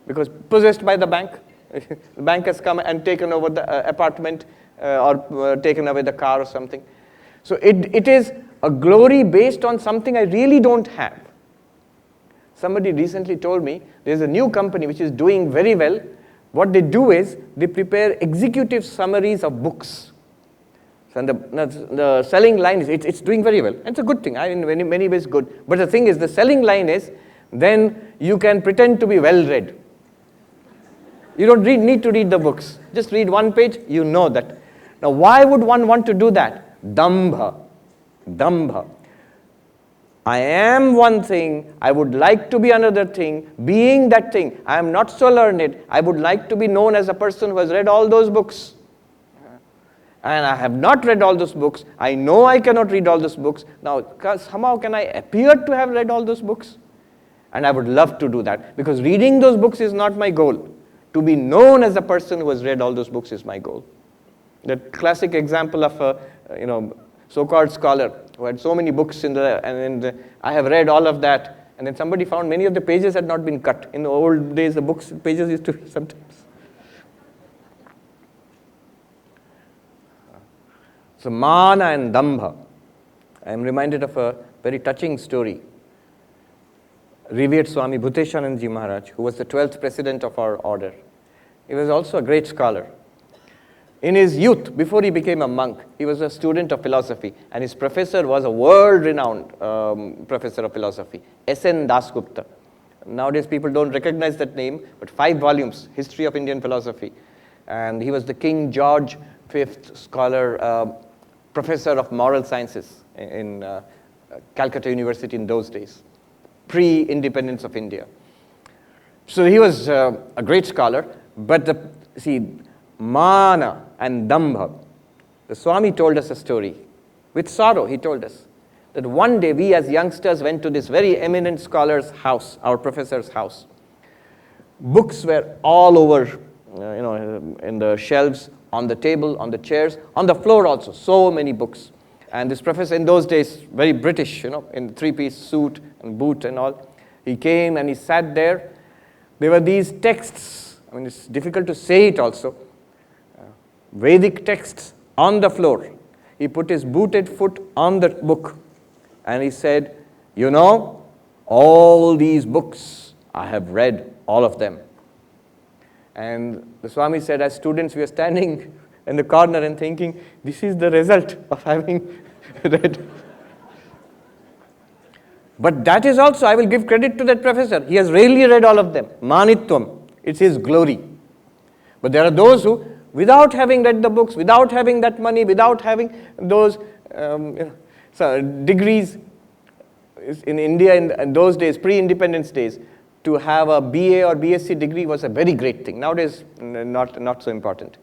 Because possessed by the bank. The bank has come and taken over the apartment or taken away the car or something. So it is a glory based on something I really don't have. Somebody recently told me there's a new company which is doing very well. What they do is they prepare executive summaries of books. So the selling line is, it's doing very well. It's a good thing, in many ways good. But the thing is, the selling line is, then you can pretend to be well-read. You don't need to read the books. Just read one page, you know that. Now, why would one want to do that? Dambha. Dambha. I am one thing, I would like to be another thing. Being that thing, I am not so learned. I would like to be known as a person who has read all those books. And I have not read all those books. I know I cannot read all those books. Now, somehow can I appear to have read all those books? And I would love to do that, because reading those books is not my goal. To be known as a person who has read all those books is my goal. The classic example of a so-called scholar who had so many books I have read all of that, and then somebody found many of the pages had not been cut. In the old days, the pages used to be sometimes. So mana and dambha. I am reminded of a very touching story. Revered Swami Bhuteshanandji Maharaj, who was the 12th president of our order. He was also a great scholar. In his youth, before he became a monk, he was a student of philosophy, and his professor was a world-renowned professor of philosophy, S.N. Dasgupta. Nowadays people don't recognize that name, but 5 volumes, History of Indian Philosophy. and he was the King George V scholar, professor of moral sciences in Calcutta University in those days, pre-independence of India. So he was a great scholar, but mana and dambha. The Swami told us a story. With sorrow, he told us that one day we as youngsters went to this very eminent scholar's house, our professor's house. Books were all over, in the shelves, on the table, on the chairs, on the floor also, so many books. And this professor in those days, very British, in three-piece suit and boot and all, he came and he sat there. There were these texts, it's difficult to say it also, Vedic texts on the floor. He put his booted foot on the book and he said, all these books, I have read all of them. And the Swami said, as students, we are standing in the corner and thinking, this is the result of having read. But that is also, I will give credit to that professor. He has really read all of them. Manitvam, it's his glory. But there are those who, without having read the books, without having that money, without having those degrees, in India in those days, pre-independence days, to have a BA or BSc degree was a very great thing. Nowadays, not so important.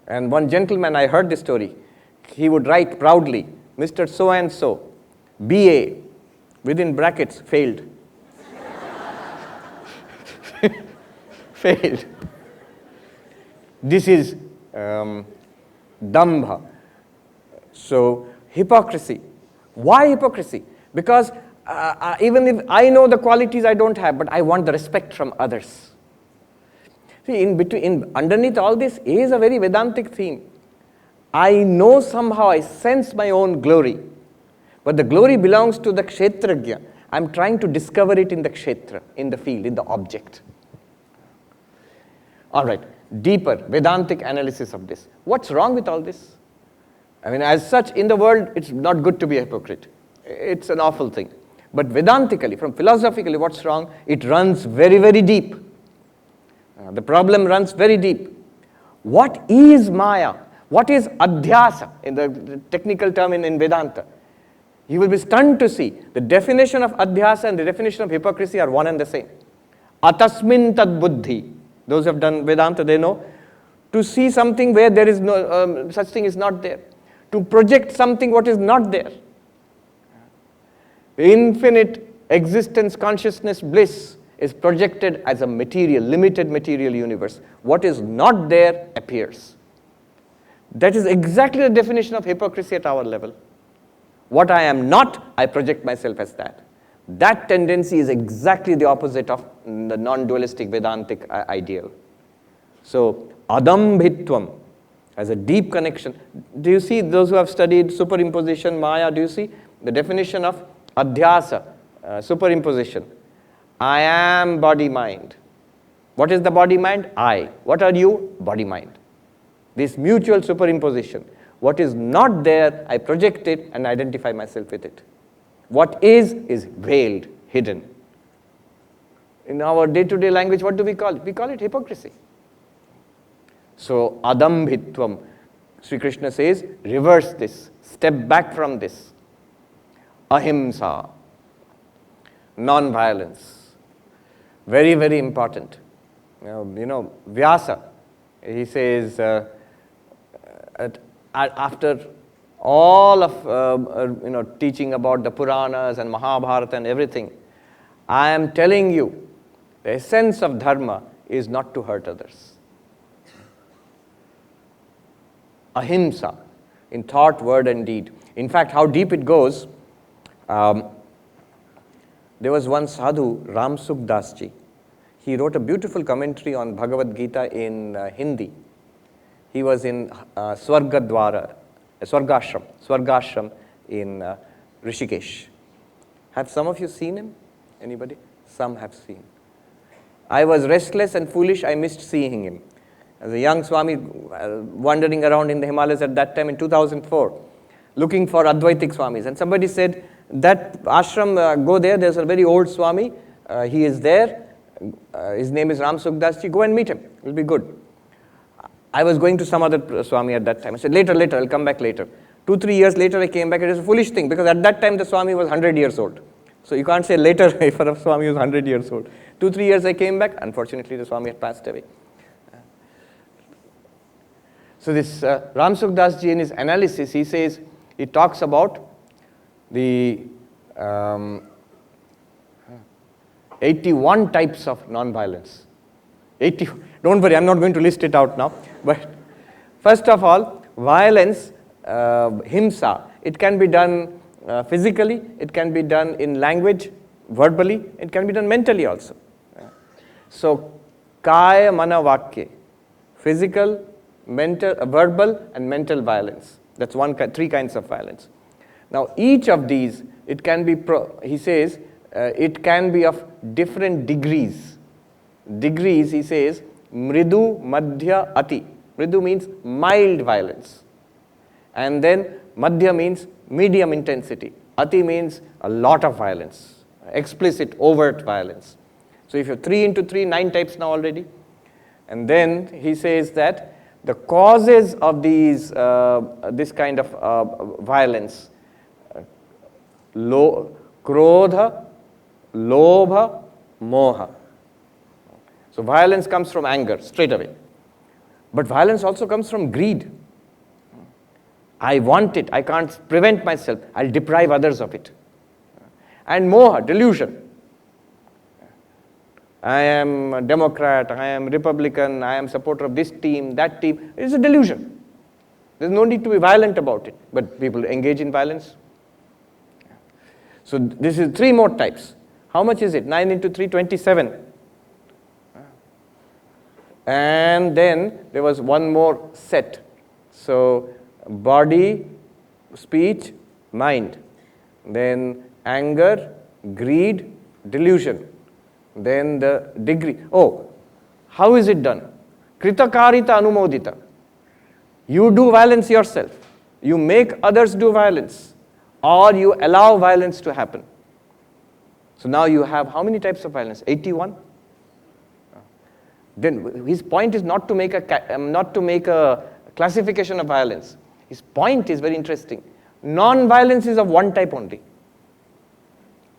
And one gentleman, I heard this story, he would write proudly, Mr. So-and-so, BA, within brackets, failed. Failed. This is dambha. So, hypocrisy. Why hypocrisy? Because even if I know the qualities I don't have, but I want the respect from others. See, underneath all this is a very Vedantic theme. I know somehow, I sense my own glory, but the glory belongs to the kshetrajna. I'm trying to discover it in the kshetra, in the field, in the object. All right, deeper Vedantic analysis of this. What's wrong with all this? As such, in the world, it's not good to be a hypocrite. It's an awful thing. But Vedantically, from philosophically, what's wrong? It runs very, very deep. The problem runs very deep. What is Maya? What is Adhyasa, in the technical term in Vedanta? You will be stunned to see the definition of Adhyasa and the definition of hypocrisy are one and the same. Atasmin tad buddhi. Those who have done Vedanta, they know. To see something where there is no, such thing is not there. To project something what is not there. Infinite existence, consciousness, bliss is projected as a material, limited material universe. What is not there appears. That is exactly the definition of hypocrisy at our level. What I am not, I project myself as that. That tendency is exactly the opposite of the non-dualistic Vedantic ideal. So, adambhitvam has a deep connection. Do you see those who have studied superimposition, Maya, do you see the definition of adhyasa, superimposition? I am body-mind. What is the body-mind? I. What are you? Body-mind. This mutual superimposition. What is not there, I project it and identify myself with it. What is veiled, hidden. In our day-to-day language, what do we call it? We call it hypocrisy. So, adambhitvam, Sri Krishna says, reverse this, step back from this. Ahimsa, non-violence, very, very important. Vyasa, he says, after all of teaching about the Puranas and Mahabharata and everything, I am telling you, the essence of dharma is not to hurt others. Ahimsa, in thought, word and deed. In fact, how deep it goes, there was one sadhu, Ram Sukh Ji. He wrote a beautiful commentary on Bhagavad Gita in Hindi. He was in Swargashram in Rishikesh. Have some of you seen him? Anybody? Some have seen. I was restless and foolish, I missed seeing him. As a young Swami wandering around in the Himalayas at that time in 2004, looking for Advaithic Swamis. And somebody said, that ashram, go there, there's a very old Swami, he is there, his name is Ram Sukh Ji, go and meet him, it will be good. I was going to some other Swami at that time. I said, later, I'll come back later. 2-3 years later, I came back. It was a foolish thing because at that time, the Swami was 100 years old. So you can't say later if a Swami was 100 years old. 2-3 years I came back. Unfortunately, the Swami had passed away. So this Ram Sukhdas ji in his analysis, he talks about the 81 types of non-violence. Don't worry, I'm not going to list it out now. But first of all, violence, himsa, it can be done physically, it can be done in language, verbally, it can be done mentally also. So, kaya, mana, vakya, physical, mental, verbal and mental violence. That's three kinds of violence. Now, each of these, it can be, he says, it can be of different degrees. Degrees, he says, mridu, madhya, ati. Mridu means mild violence. And then madhya means medium intensity. Ati means a lot of violence, explicit, overt violence. So if you have 3 into 3, 9 types now already. And then he says that the causes of these, this kind of violence, krodha, lobha, moha. So violence comes from anger, straight away. But violence also comes from greed. I want it, I can't prevent myself, I'll deprive others of it. And moha, delusion. I am a Democrat, I am Republican, I am supporter of this team, that team. It is a delusion. There's no need to be violent about it. But people engage in violence. So this is 3 more types. How much is it? 9 into 3, 27. And then there was one more set. So body, speech, mind. Then anger, greed, delusion. Then the degree. Oh, how is it done? Kritakarita anumodita. You do violence yourself. You make others do violence. Or you allow violence to happen. So now you have how many types of violence? 81? Then his point is not to make a classification of violence. His point is very interesting. Non-violence is of one type only.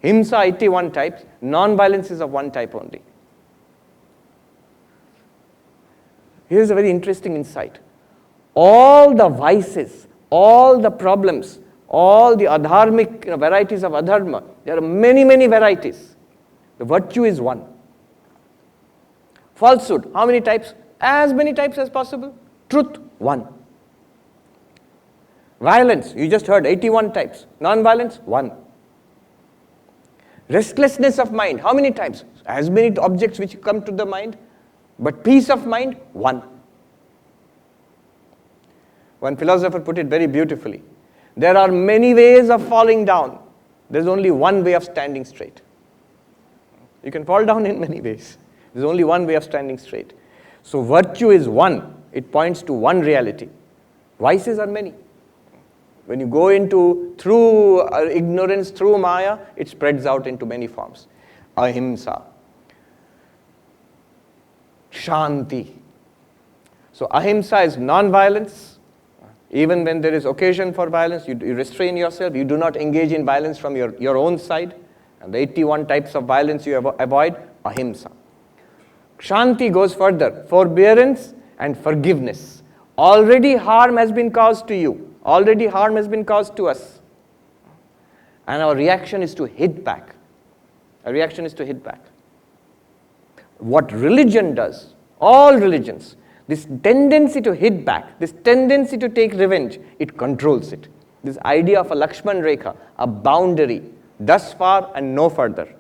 Himsa 81 types, non-violence is of one type only. Here's a very interesting insight. All the vices, all the problems, all the adharmic varieties of adharma, there are many, many varieties. The virtue is one. Falsehood, how many types? As many types as possible. Truth, one. Violence, you just heard 81 types. Non-violence, one. Restlessness of mind, how many types? As many objects which come to the mind. But peace of mind, one. One philosopher put it very beautifully. There are many ways of falling down. There's only one way of standing straight. You can fall down in many ways. There's only one way of standing straight. So virtue is one. It points to one reality. Vices are many. When you go into, through ignorance, through maya, it spreads out into many forms. Ahimsa. Shanti. So ahimsa is non-violence. Even when there is occasion for violence, you restrain yourself. You do not engage in violence from your own side. And the 81 types of violence you avoid, ahimsa. Shanti goes further. Forbearance and forgiveness. Already harm has been caused to you. Already harm has been caused to us. And our reaction is to hit back. Our reaction is to hit back. What religion does, all religions, this tendency to hit back, this tendency to take revenge, it controls it. This idea of a Lakshman Rekha, a boundary, thus far and no further.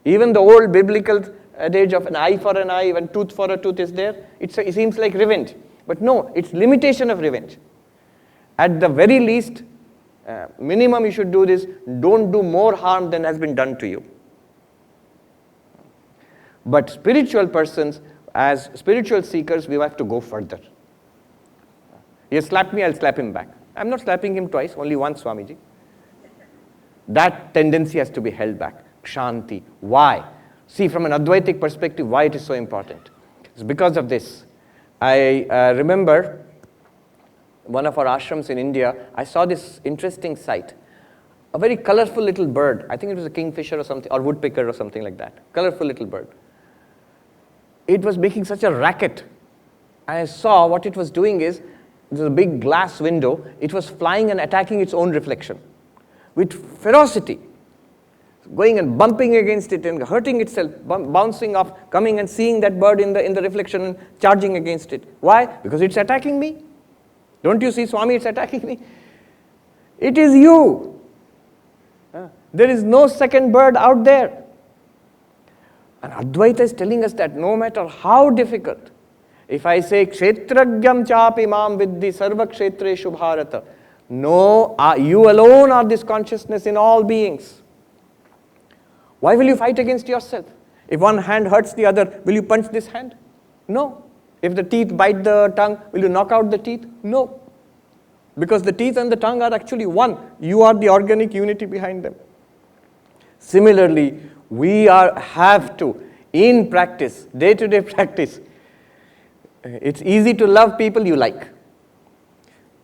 Even the old biblical adage of an eye for an eye, when tooth for a tooth is there, it seems like revenge. But no, it's limitation of revenge. At the very least, minimum you should do this, don't do more harm than has been done to you. But spiritual persons, as spiritual seekers, we have to go further. He has slapped me, I'll slap him back. I'm not slapping him twice, only once, Swamiji. That tendency has to be held back. Kshanti. Why? See, from an Advaitic perspective, why it is so important. It's because of this. I remember one of our ashrams in India, I saw this interesting sight. A very colorful little bird. I think it was a kingfisher or something, or woodpecker or something like that. Colorful little bird. It was making such a racket. I saw what it was doing is, there's a big glass window. It was flying and attacking its own reflection with ferocity, going and bumping against it and hurting itself, bouncing off, coming and seeing that bird in the reflection and charging against it. Why? Because it's attacking me. Don't you see, Swami, it's attacking me? It is you. There is no second bird out there. And Advaita is telling us that no matter how difficult, if I say, Kshetragyam chapi mam viddhi sarva kshetreshu bharata, no, you alone are this consciousness in all beings. Why will you fight against yourself? If one hand hurts the other, will you punch this hand? No. If the teeth bite the tongue, will you knock out the teeth? No. Because the teeth and the tongue are actually one. You are the organic unity behind them. Similarly, we have to, in practice, day-to-day practice, it's easy to love people you like.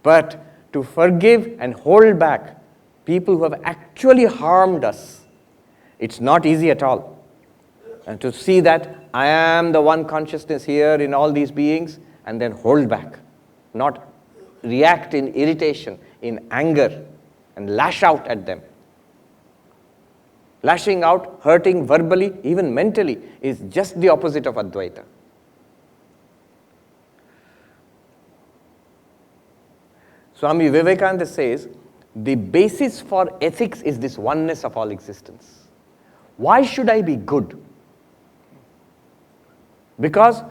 But to forgive and hold back people who have actually harmed us, it's not easy at all. And to see that I am the one consciousness here in all these beings, and then hold back, not react in irritation, in anger, and lash out at them. Lashing out, hurting verbally, even mentally, is just the opposite of Advaita. Swami Vivekananda says, the basis for ethics is this oneness of all existence. Why should I be good? Because,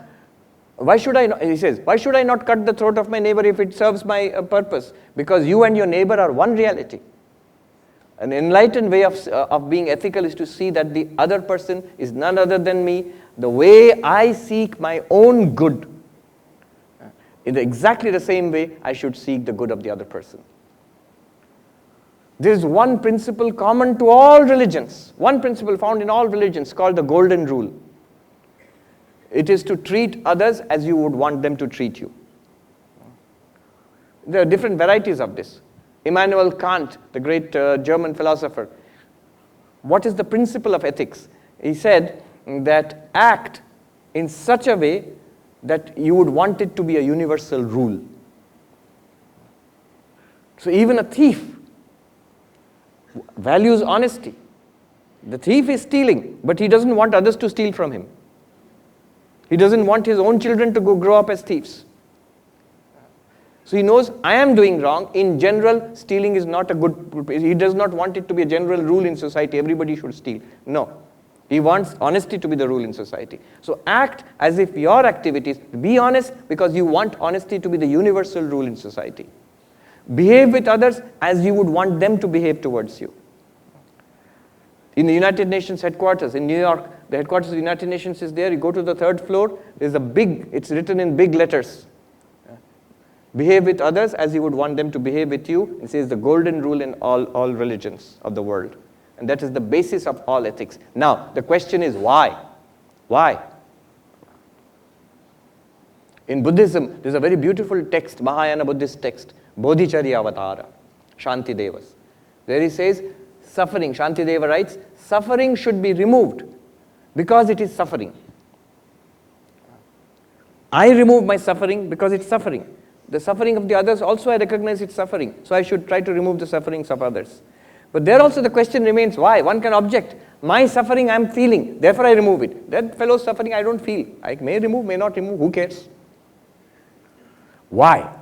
he says, why should I not cut the throat of my neighbor if it serves my purpose? Because you and your neighbor are one reality. An enlightened way of being ethical is to see that the other person is none other than me. The way I seek my own good, in exactly the same way I should seek the good of the other person. There is one principle common to all religions, one principle found in all religions called the golden rule. It is to treat others as you would want them to treat you. There are different varieties of this. Immanuel Kant, the great German philosopher, what is the principle of ethics? He said that act in such a way that you would want it to be a universal rule. So even a thief values honesty. The thief is stealing, but he doesn't want others to steal from him. He doesn't want his own children to grow up as thieves. So he knows, I am doing wrong. In general, stealing is not a good, he does not want it to be a general rule in society. Everybody should steal. No. He wants honesty to be the rule in society. So act as if your activities, be honest because you want honesty to be the universal rule in society. Behave with others as you would want them to behave towards you. In the United Nations headquarters in New York, the headquarters of the United Nations is there. You go to the third floor, there's a big, it's written in big letters. Behave with others as you would want them to behave with you. It says the golden rule in all religions of the world. And that is the basis of all ethics. Now, the question is why? Why? In Buddhism, there's a very beautiful text, Mahayana Buddhist text, Bodhicharya Avatara, Shantidevas. There he says, suffering, Shantideva writes, suffering should be removed because it is suffering. I remove my suffering because it's suffering. The suffering of the others also I recognize it's suffering. So I should try to remove the sufferings of others. But there also the question remains, why? One can object. My suffering I'm feeling, therefore I remove it. That fellow's suffering I don't feel. I may remove, may not remove, who cares? Why?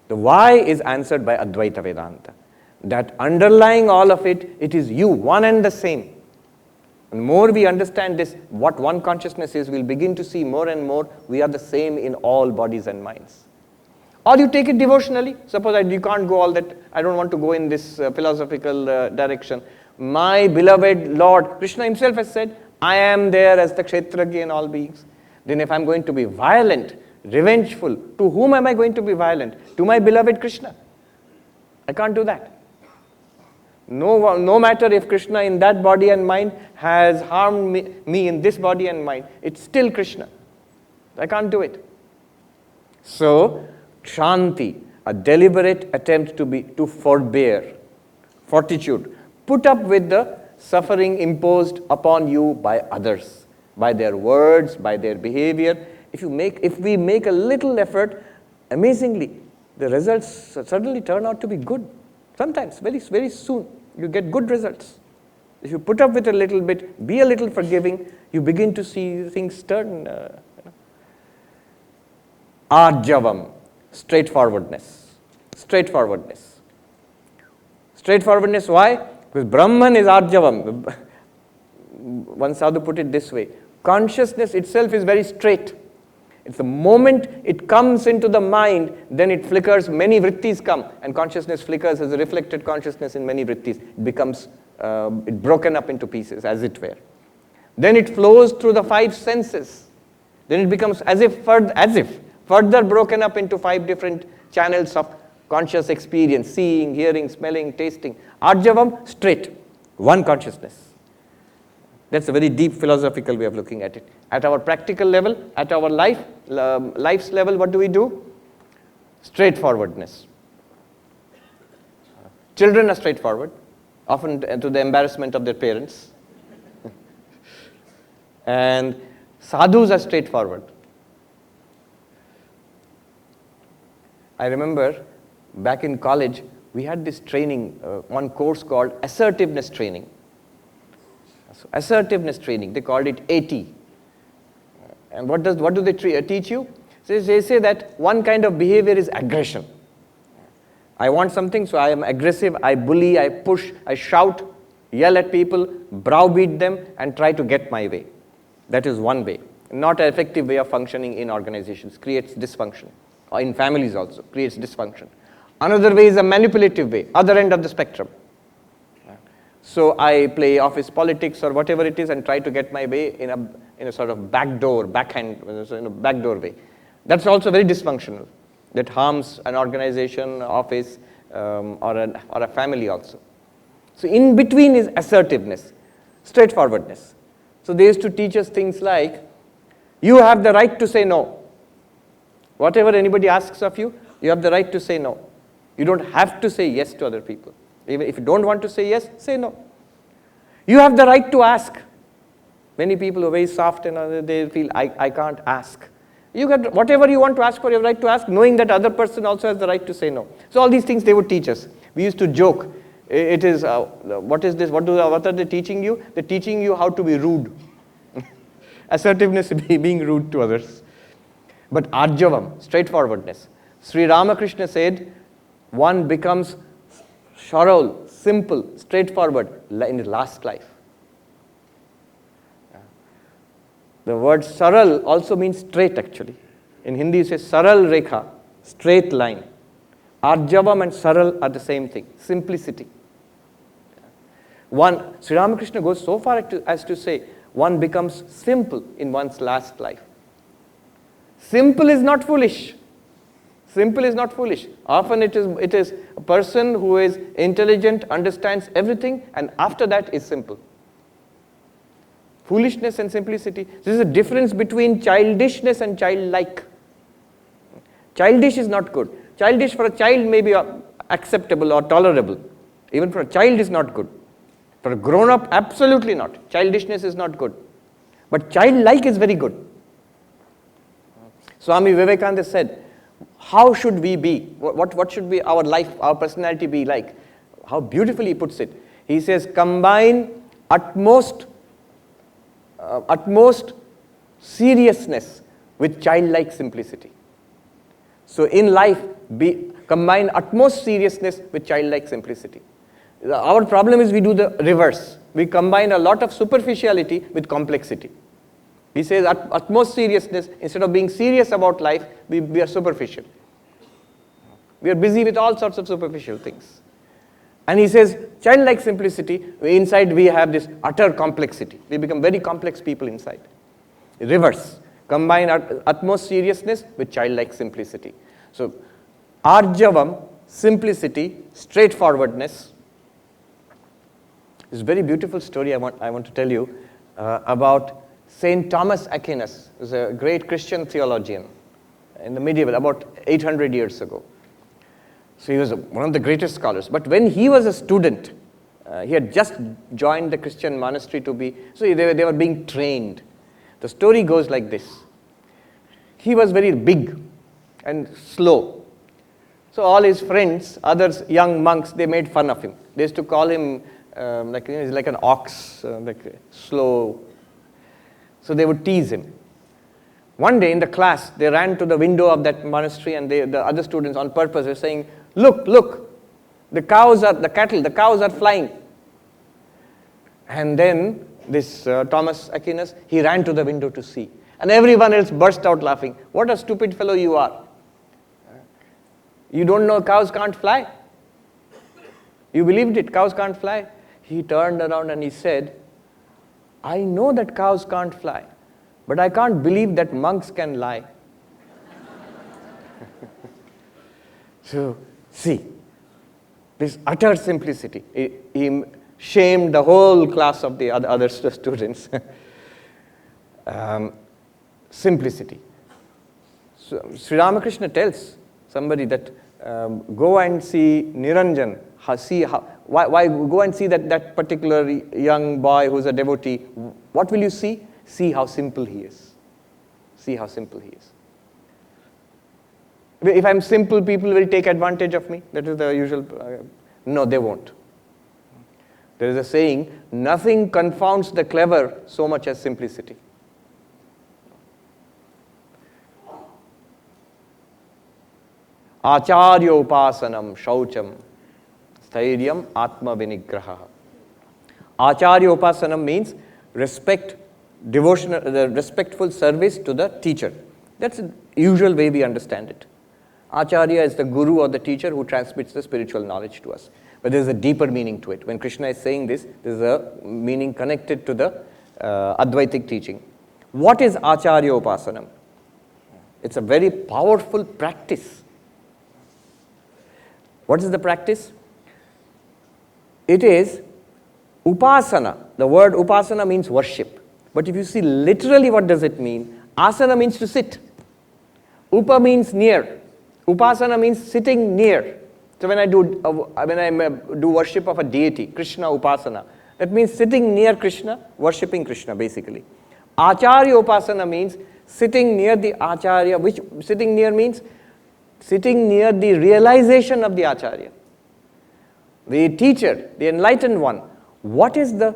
The why is answered by Advaita Vedanta. That underlying all of it, it is you, one and the same. And the more we understand this, what one consciousness is, we'll begin to see more and more we are the same in all bodies and minds. Or you take it devotionally. Suppose you can't go all that, I don't want to go in this philosophical direction. My beloved Lord, Krishna himself has said, I am there as the Kshetragya in all beings. Then if I'm going to be violent, revengeful, to whom am I going to be violent? To my beloved Krishna. I can't do that. No matter if Krishna in that body and mind has harmed me in this body and mind, it's still Krishna. I can't do it. So, Shanti, a deliberate attempt to forbear, fortitude, put up with the suffering imposed upon you by others, by their words, by their behavior. If we make a little effort, amazingly, the results suddenly turn out to be good. Sometimes, very, very soon, you get good results. If you put up with a little bit, be a little forgiving, you begin to see things turn. Arjavam, straightforwardness. Straightforwardness. Straightforwardness, why? Because Brahman is Arjavam. One sadhu put it this way: consciousness itself is very straight. It's the moment it comes into the mind, then it flickers, many vrittis come, and consciousness flickers as a reflected consciousness in many vrittis. It becomes broken up into pieces, as it were. Then it flows through the 5 senses. Then it becomes as if further broken up into 5 different channels of conscious experience: seeing, hearing, smelling, tasting. Arjavam, straight, one consciousness. That's a very deep philosophical way of looking at it. At our practical level, at our life's level, what do we do? Straightforwardness. Children are straightforward, often to the embarrassment of their parents. And sadhus are straightforward. I remember back in college, we had this training, one course called assertiveness training. So assertiveness training, they called it AT. And what do they teach you? So they say that one kind of behavior is aggression. I want something, so I am aggressive, I bully, I push, I shout, yell at people, browbeat them, and try to get my way. That is one way. Not an effective way of functioning in organizations, creates dysfunction. Or in families also, creates dysfunction. Another way is a manipulative way, other end of the spectrum. So I play office politics or whatever it is and try to get my way in a sort of backdoor way. That's also very dysfunctional. That harms an organization, office, or a family also. So in between is assertiveness, straightforwardness. So they used to teach us things like, you have the right to say no. Whatever anybody asks of you, you have the right to say no. You don't have to say yes to other people. Even if you don't want to say yes, say no. You have the right to ask. Many people are very soft and they feel, I can't ask. You got whatever you want to ask for, you have right to ask, knowing that other person also has the right to say no. So all these things they would teach us. We used to joke. It is, what is this? What are they teaching you? They're teaching you how to be rude. Assertiveness is being rude to others. But Arjavam, straightforwardness. Sri Ramakrishna said, one becomes Sharal, simple, straightforward in the last life. The word Saral also means straight actually. In Hindi it says Saral Rekha, straight line. Arjavam and Saral are the same thing, simplicity. Sri Ramakrishna goes so far as to say, one becomes simple in one's last life. Simple is not foolish. Simple is not foolish. Often it is a person who is intelligent, understands everything, and after that is simple. Foolishness and simplicity. This is a difference between childishness and childlike. Childish is not good. Childish for a child may be acceptable or tolerable. Even for a child is not good. For a grown-up, absolutely not. Childishness is not good. But childlike is very good. Swami Vivekananda said, how should we be? What should be our life, our personality be like? How beautifully he puts it. He says, combine utmost seriousness with childlike simplicity. So in life, combine utmost seriousness with childlike simplicity. Our problem is we do the reverse. We combine a lot of superficiality with complexity. He says utmost seriousness, instead of being serious about life, we are superficial. We are busy with all sorts of superficial things. And he says, childlike simplicity, inside we have this utter complexity. We become very complex people inside. Reverse. Combine utmost seriousness with childlike simplicity. So, Arjavam, simplicity, straightforwardness. This is a very beautiful story I want to tell you about Saint Thomas Aquinas, who is a great Christian theologian. in the medieval, about 800 years ago. So he was one of the greatest scholars. But when he was a student, he had just joined the Christian monastery to be, so they were being trained. The story goes like this. He was very big and slow. So all his friends, others, young monks, they made fun of him. They used to call him he's like an ox, like slow. So they would tease him. One day in the class, they ran to the window of that monastery, and the other students on purpose were saying, look, the cows are flying. And then this Thomas Aquinas, he ran to the window to see. And everyone else burst out laughing. What a stupid fellow you are. You don't know cows can't fly? You believed it, cows can't fly? He turned around and he said, I know that cows can't fly, but I can't believe that monks can lie. So, see, this utter simplicity. He shamed the whole class of the other students. Simplicity. So, Sri Ramakrishna tells somebody that go and see Niranjan, why go and see that particular young boy who's a devotee. What will you see? See how simple he is. See how simple he is. If I'm simple, people will take advantage of me. That is the usual. No, they won't. There is a saying, nothing confounds the clever so much as simplicity. Acharya upasanam shaucham stairyam atma vinigraha. Acharya upasanam means respect, devotional, the respectful service to the teacher. That's the usual way we understand it. Acharya is the guru or the teacher who transmits the spiritual knowledge to us. But there's a deeper meaning to it. When Krishna is saying this, there's a meaning connected to the Advaithic teaching. What is Acharya upasanam? It's a very powerful practice. What is the practice? It is upasana. The word upasana means worship. But if you see literally what does it mean? Asana means to sit. Upa means near. Upasana means sitting near. So when I do worship of a deity, Krishna upasana, that means sitting near Krishna, worshipping Krishna basically. Acharya upasana means sitting near the Acharya, which sitting near means sitting near the realization of the Acharya. The teacher, the enlightened one. What is the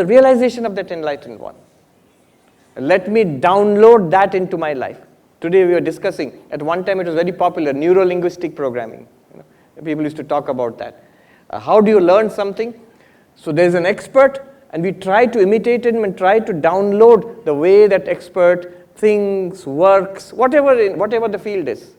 realization of that enlightened one? Let me download that into my life. Today we were discussing, at one time it was very popular, neuro-linguistic programming. People used to talk about that. How do you learn something? So there's an expert, and we try to imitate him and try to download the way that expert thinks, works, whatever the field is.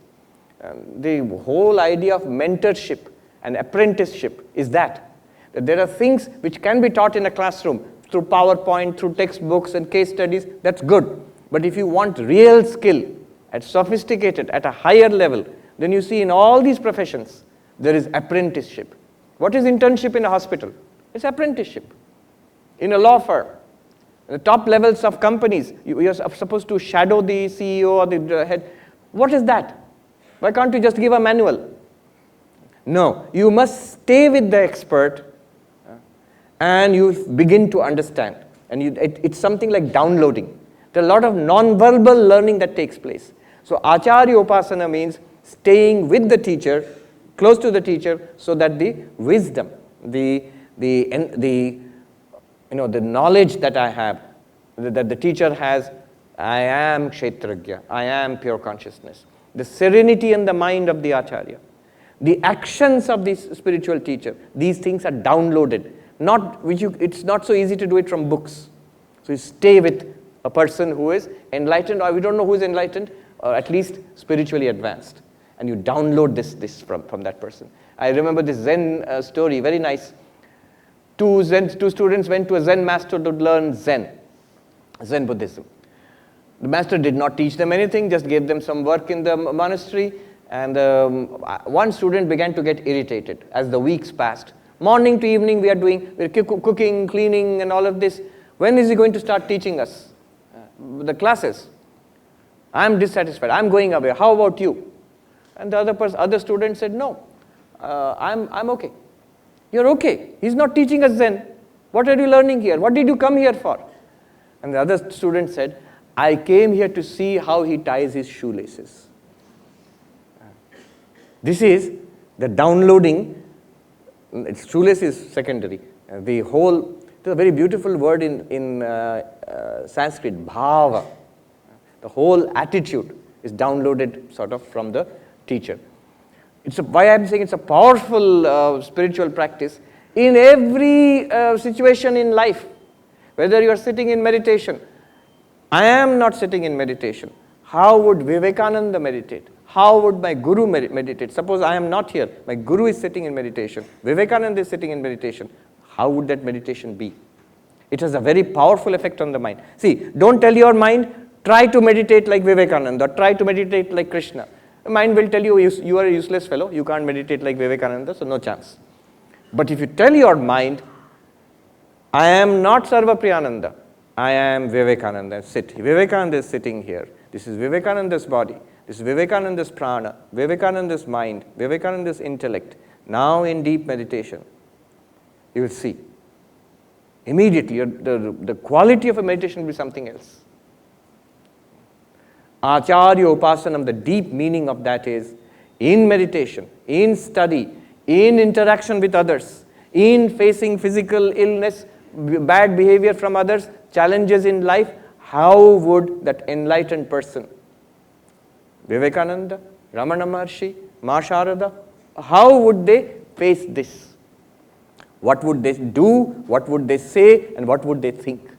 The whole idea of mentorship and apprenticeship is that there are things which can be taught in a classroom through PowerPoint, through textbooks and case studies. That's good. But if you want real skill, at sophisticated, at a higher level, then you see in all these professions, there is apprenticeship. What is internship in a hospital? It's apprenticeship. In a law firm, the top levels of companies, you're supposed to shadow the CEO or the head. What is that? Why can't you just give a manual? No, you must stay with the expert and you begin to understand. And it's something like downloading. There are a lot of non-verbal learning that takes place. So Acharya upasana means staying with the teacher, close to the teacher, so that the wisdom, the knowledge that I have, that the teacher has, I am Kshetragya, I am pure consciousness. The serenity in the mind of the Acharya, the actions of the spiritual teacher, these things are downloaded. It's not so easy to do it from books. So you stay with a person who is enlightened, or we don't know who is enlightened, or at least spiritually advanced. And you download this from that person. I remember this Zen story, very nice. Two students went to a Zen master to learn Zen Buddhism. The master did not teach them anything, just gave them some work in the monastery. And one student began to get irritated as the weeks passed. Morning to evening we're cooking, cleaning and all of this. When is he going to start teaching us the classes? I'm dissatisfied. I'm going away. How about you? And the other student said, no, I'm okay. You're okay. He's not teaching us Zen. What are you learning here? What did you come here for? And the other student said, I came here to see how he ties his shoelaces. This is the downloading. Shoelace is secondary. There's a very beautiful word in Sanskrit, bhava. The whole attitude is downloaded sort of from the teacher. Why I'm saying it's a powerful spiritual practice. In every situation in life, whether you are sitting in meditation, I am not sitting in meditation. How would Vivekananda meditate? How would my Guru meditate? Suppose I am not here. My Guru is sitting in meditation. Vivekananda is sitting in meditation. How would that meditation be? It has a very powerful effect on the mind. See, don't tell your mind, try to meditate like Vivekananda, try to meditate like Krishna. The mind will tell you, you are a useless fellow, you can't meditate like Vivekananda, so no chance. But if you tell your mind, I am not Sarvapriyananda, I am Vivekananda. Vivekananda is sitting here. This is Vivekananda's body. This is Vivekananda's prana, Vivekananda's mind, Vivekananda's intellect. Now in deep meditation, you will see. Immediately, the quality of a meditation will be something else. Acharya Upasanam, the deep meaning of that is, in meditation, in study, in interaction with others, in facing physical illness, bad behavior from others, challenges in life, how would that enlightened person, Vivekananda, Ramana Maharshi, Ma Sharada, how would they face this? What would they do, what would they say, and what would they think?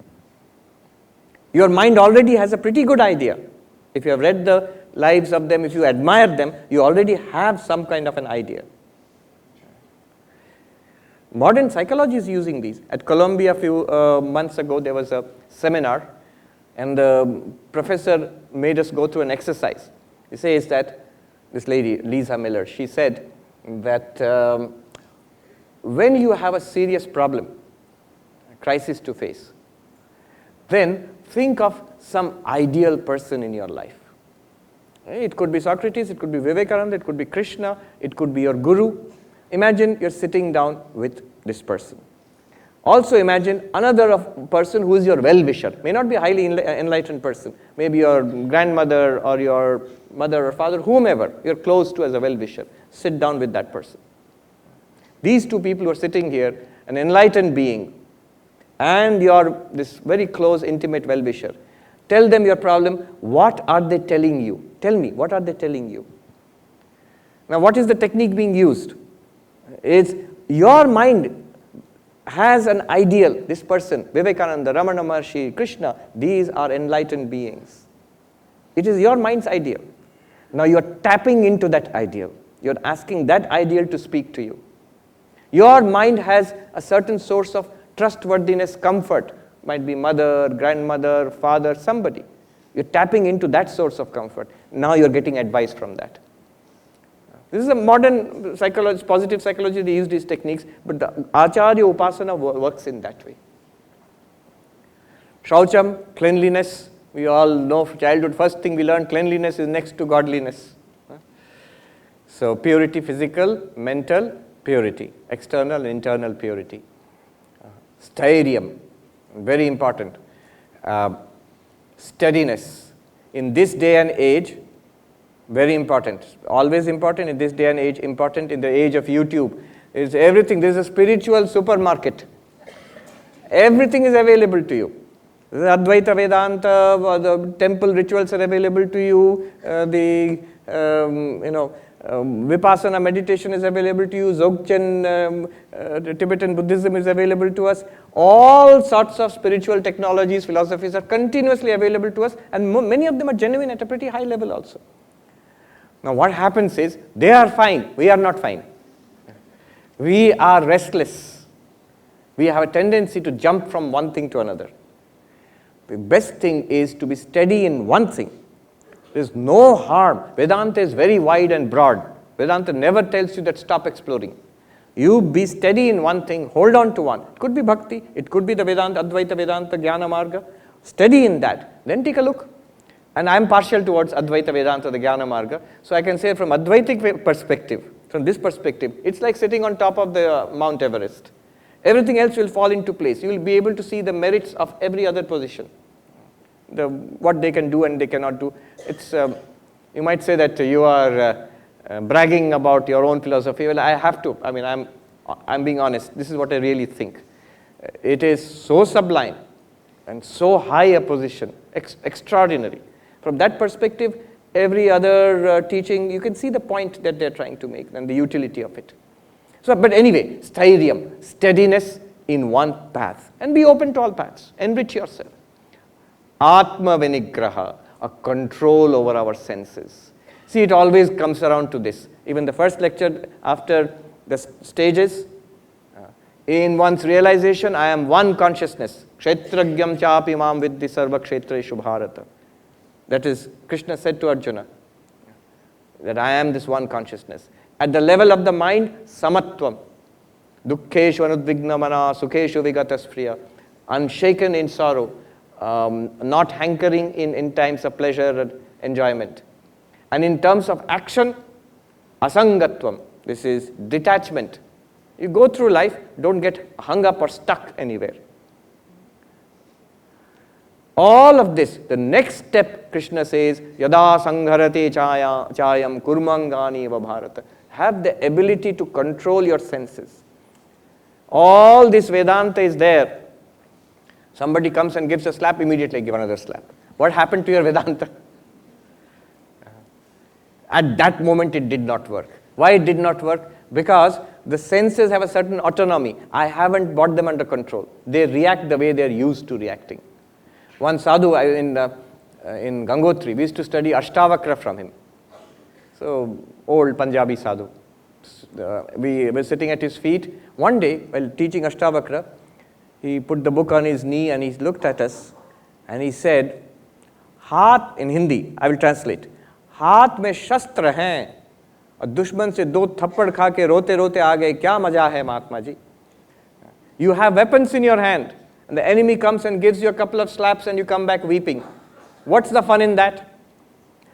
Your mind already has a pretty good idea. If you have read the lives of them, if you admire them, you already have some kind of an idea. Modern psychology is using these. At Columbia a few months ago, there was a seminar, and the professor made us go through an exercise. He says that, this lady, Lisa Miller, she said that when you have a serious problem, a crisis to face, then think of some ideal person in your life. It could be Socrates, it could be Vivekananda, it could be Krishna, it could be your Guru. Imagine you're sitting down with this person. Also imagine another person who is your well-wisher. May not be a highly enlightened person. Maybe your grandmother or your mother or father, whomever you're close to as a well-wisher. Sit down with that person. These two people who are sitting here, an enlightened being and this very close, intimate well-wisher. Tell them your problem. What are they telling you? Tell me, what are they telling you? Now, what is the technique being used? It's your mind has an ideal. This person, Vivekananda, Ramana Maharshi, Krishna, these are enlightened beings. It is your mind's ideal. Now you are tapping into that ideal. You are asking that ideal to speak to you. Your mind has a certain source of trustworthiness, comfort. Might be mother, grandmother, father, somebody. You're tapping into that source of comfort. Now you're getting advice from that. This is a modern psychology, positive psychology, they use these techniques, but the Acharya Upasana works in that way. Shaucham, cleanliness. We all know from childhood, first thing we learn, cleanliness is next to godliness. So purity, physical, mental, purity, external and internal purity. Steadiness, very important. Steadiness. In this day and age, very important. Always important in this day and age, important in the age of YouTube. Is everything. There is a spiritual supermarket. Everything is available to you. The Advaita Vedanta, the temple rituals are available to you. Vipassana meditation is available to you. Dzogchen, Tibetan Buddhism is available to us. All sorts of spiritual technologies, philosophies are continuously available to us, and many of them are genuine at a pretty high level also. Now what happens is, they are fine, we are not fine. We are restless. We have a tendency to jump from one thing to another. The best thing is to be steady in one thing. There is no harm. Vedanta is very wide and broad. Vedanta never tells you that stop exploring. You be steady in one thing, hold on to one. It could be bhakti, it could be the Vedanta, Advaita Vedanta, Jnana Marga. Steady in that. Then take a look. And I'm partial towards Advaita Vedanta, the Jnana Marga. So I can say from Advaitic perspective, from this perspective, it's like sitting on top of the Mount Everest. Everything else will fall into place. You will be able to see the merits of every other position. What they can do and they cannot do. It's, you might say that you are bragging about your own philosophy. Well, I have to. I mean, I'm being honest. This is what I really think. It is so sublime and so high a position, extraordinary. From that perspective, every other teaching, you can see the point that they're trying to make and the utility of it. So, but anyway, stairyam, steadiness in one path. And be open to all paths. Enrich yourself. Atma vinigraha, a control over our senses. See, it always comes around to this. Even the first lecture after the stages, in one's realization, I am one consciousness. Kshetragyam chapi mam viddhi sarva kshetreshu bharata. That is, Krishna said to Arjuna, that I am this one consciousness. At the level of the mind, samatvam. Dukkheshu anudvigna mana, sukheshu vigataspriya. Unshaken in sorrow, not hankering in times of pleasure and enjoyment. And in terms of action, asangatvam. This is detachment. You go through life, don't get hung up or stuck anywhere. All of this, the next step, Krishna says, yada sangharate chayam kurmangani eva bharata. Have the ability to control your senses. All this Vedanta is there. Somebody comes and gives a slap, immediately give another slap. What happened to your Vedanta? At that moment it did not work. Why it did not work? Because the senses have a certain autonomy. I haven't brought them under control. They react the way they are used to reacting. One sadhu in Gangotri, we used to study Ashtavakra from him. So, old Punjabi sadhu. We were sitting at his feet. One day, while teaching Ashtavakra, he put the book on his knee and he looked at us and he said, Haath, in Hindi, I will translate, Haath mein shastra hain, aur dushman se do thappad kha ke rote rote aa gaye, kya maja hai Mahatma ji? You have weapons in your hand and the enemy comes and gives you a couple of slaps and you come back weeping. What's the fun in that?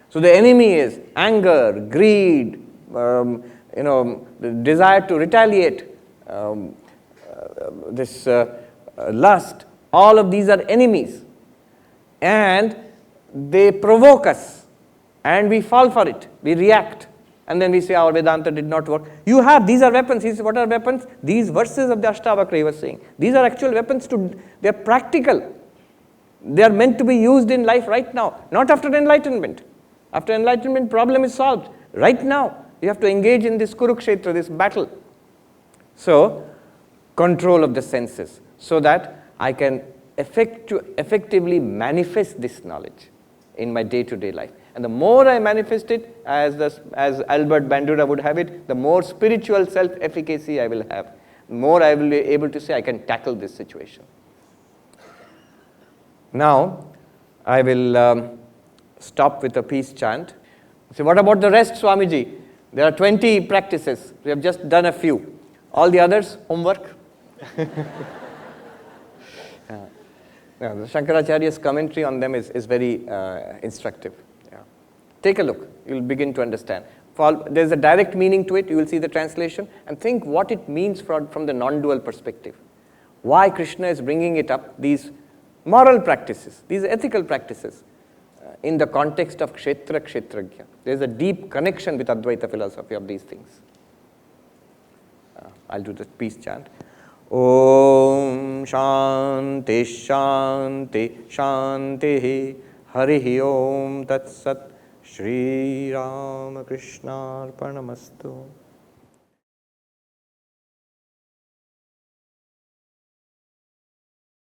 So the enemy is anger, greed, the desire to retaliate, lust. All of these are enemies. And they provoke us. And we fall for it. We react. And then we say our Vedanta did not work. You have, these are weapons. He says, what are weapons? These verses of the Ashtavakra he was saying. These are actual weapons. They are practical. They are meant to be used in life right now. Not after enlightenment. After enlightenment, problem is solved. Right now, you have to engage in this Kurukshetra, this battle. So, control of the senses, so that I can effectively manifest this knowledge in my day-to-day life. And the more I manifest it, as Albert Bandura would have it, the more spiritual self-efficacy I will have. The more I will be able to say I can tackle this situation. Now, I will stop with a peace chant. So what about the rest, Swamiji? There are 20 practices. We have just done a few. All the others, homework. Yeah, the Shankaracharya's commentary on them is very instructive. Yeah. Take a look. You will begin to understand. There's a direct meaning to it. You will see the translation and think what it means from the non-dual perspective. Why Krishna is bringing it up, these moral practices, these ethical practices, in the context of Kshetra Kshetrajna. There's a deep connection with Advaita philosophy of these things. I'll do the peace chant. Om Shanti Shanti Shanti Harihi Om Tat Sat Shri Ramakrishna Arpanamastu.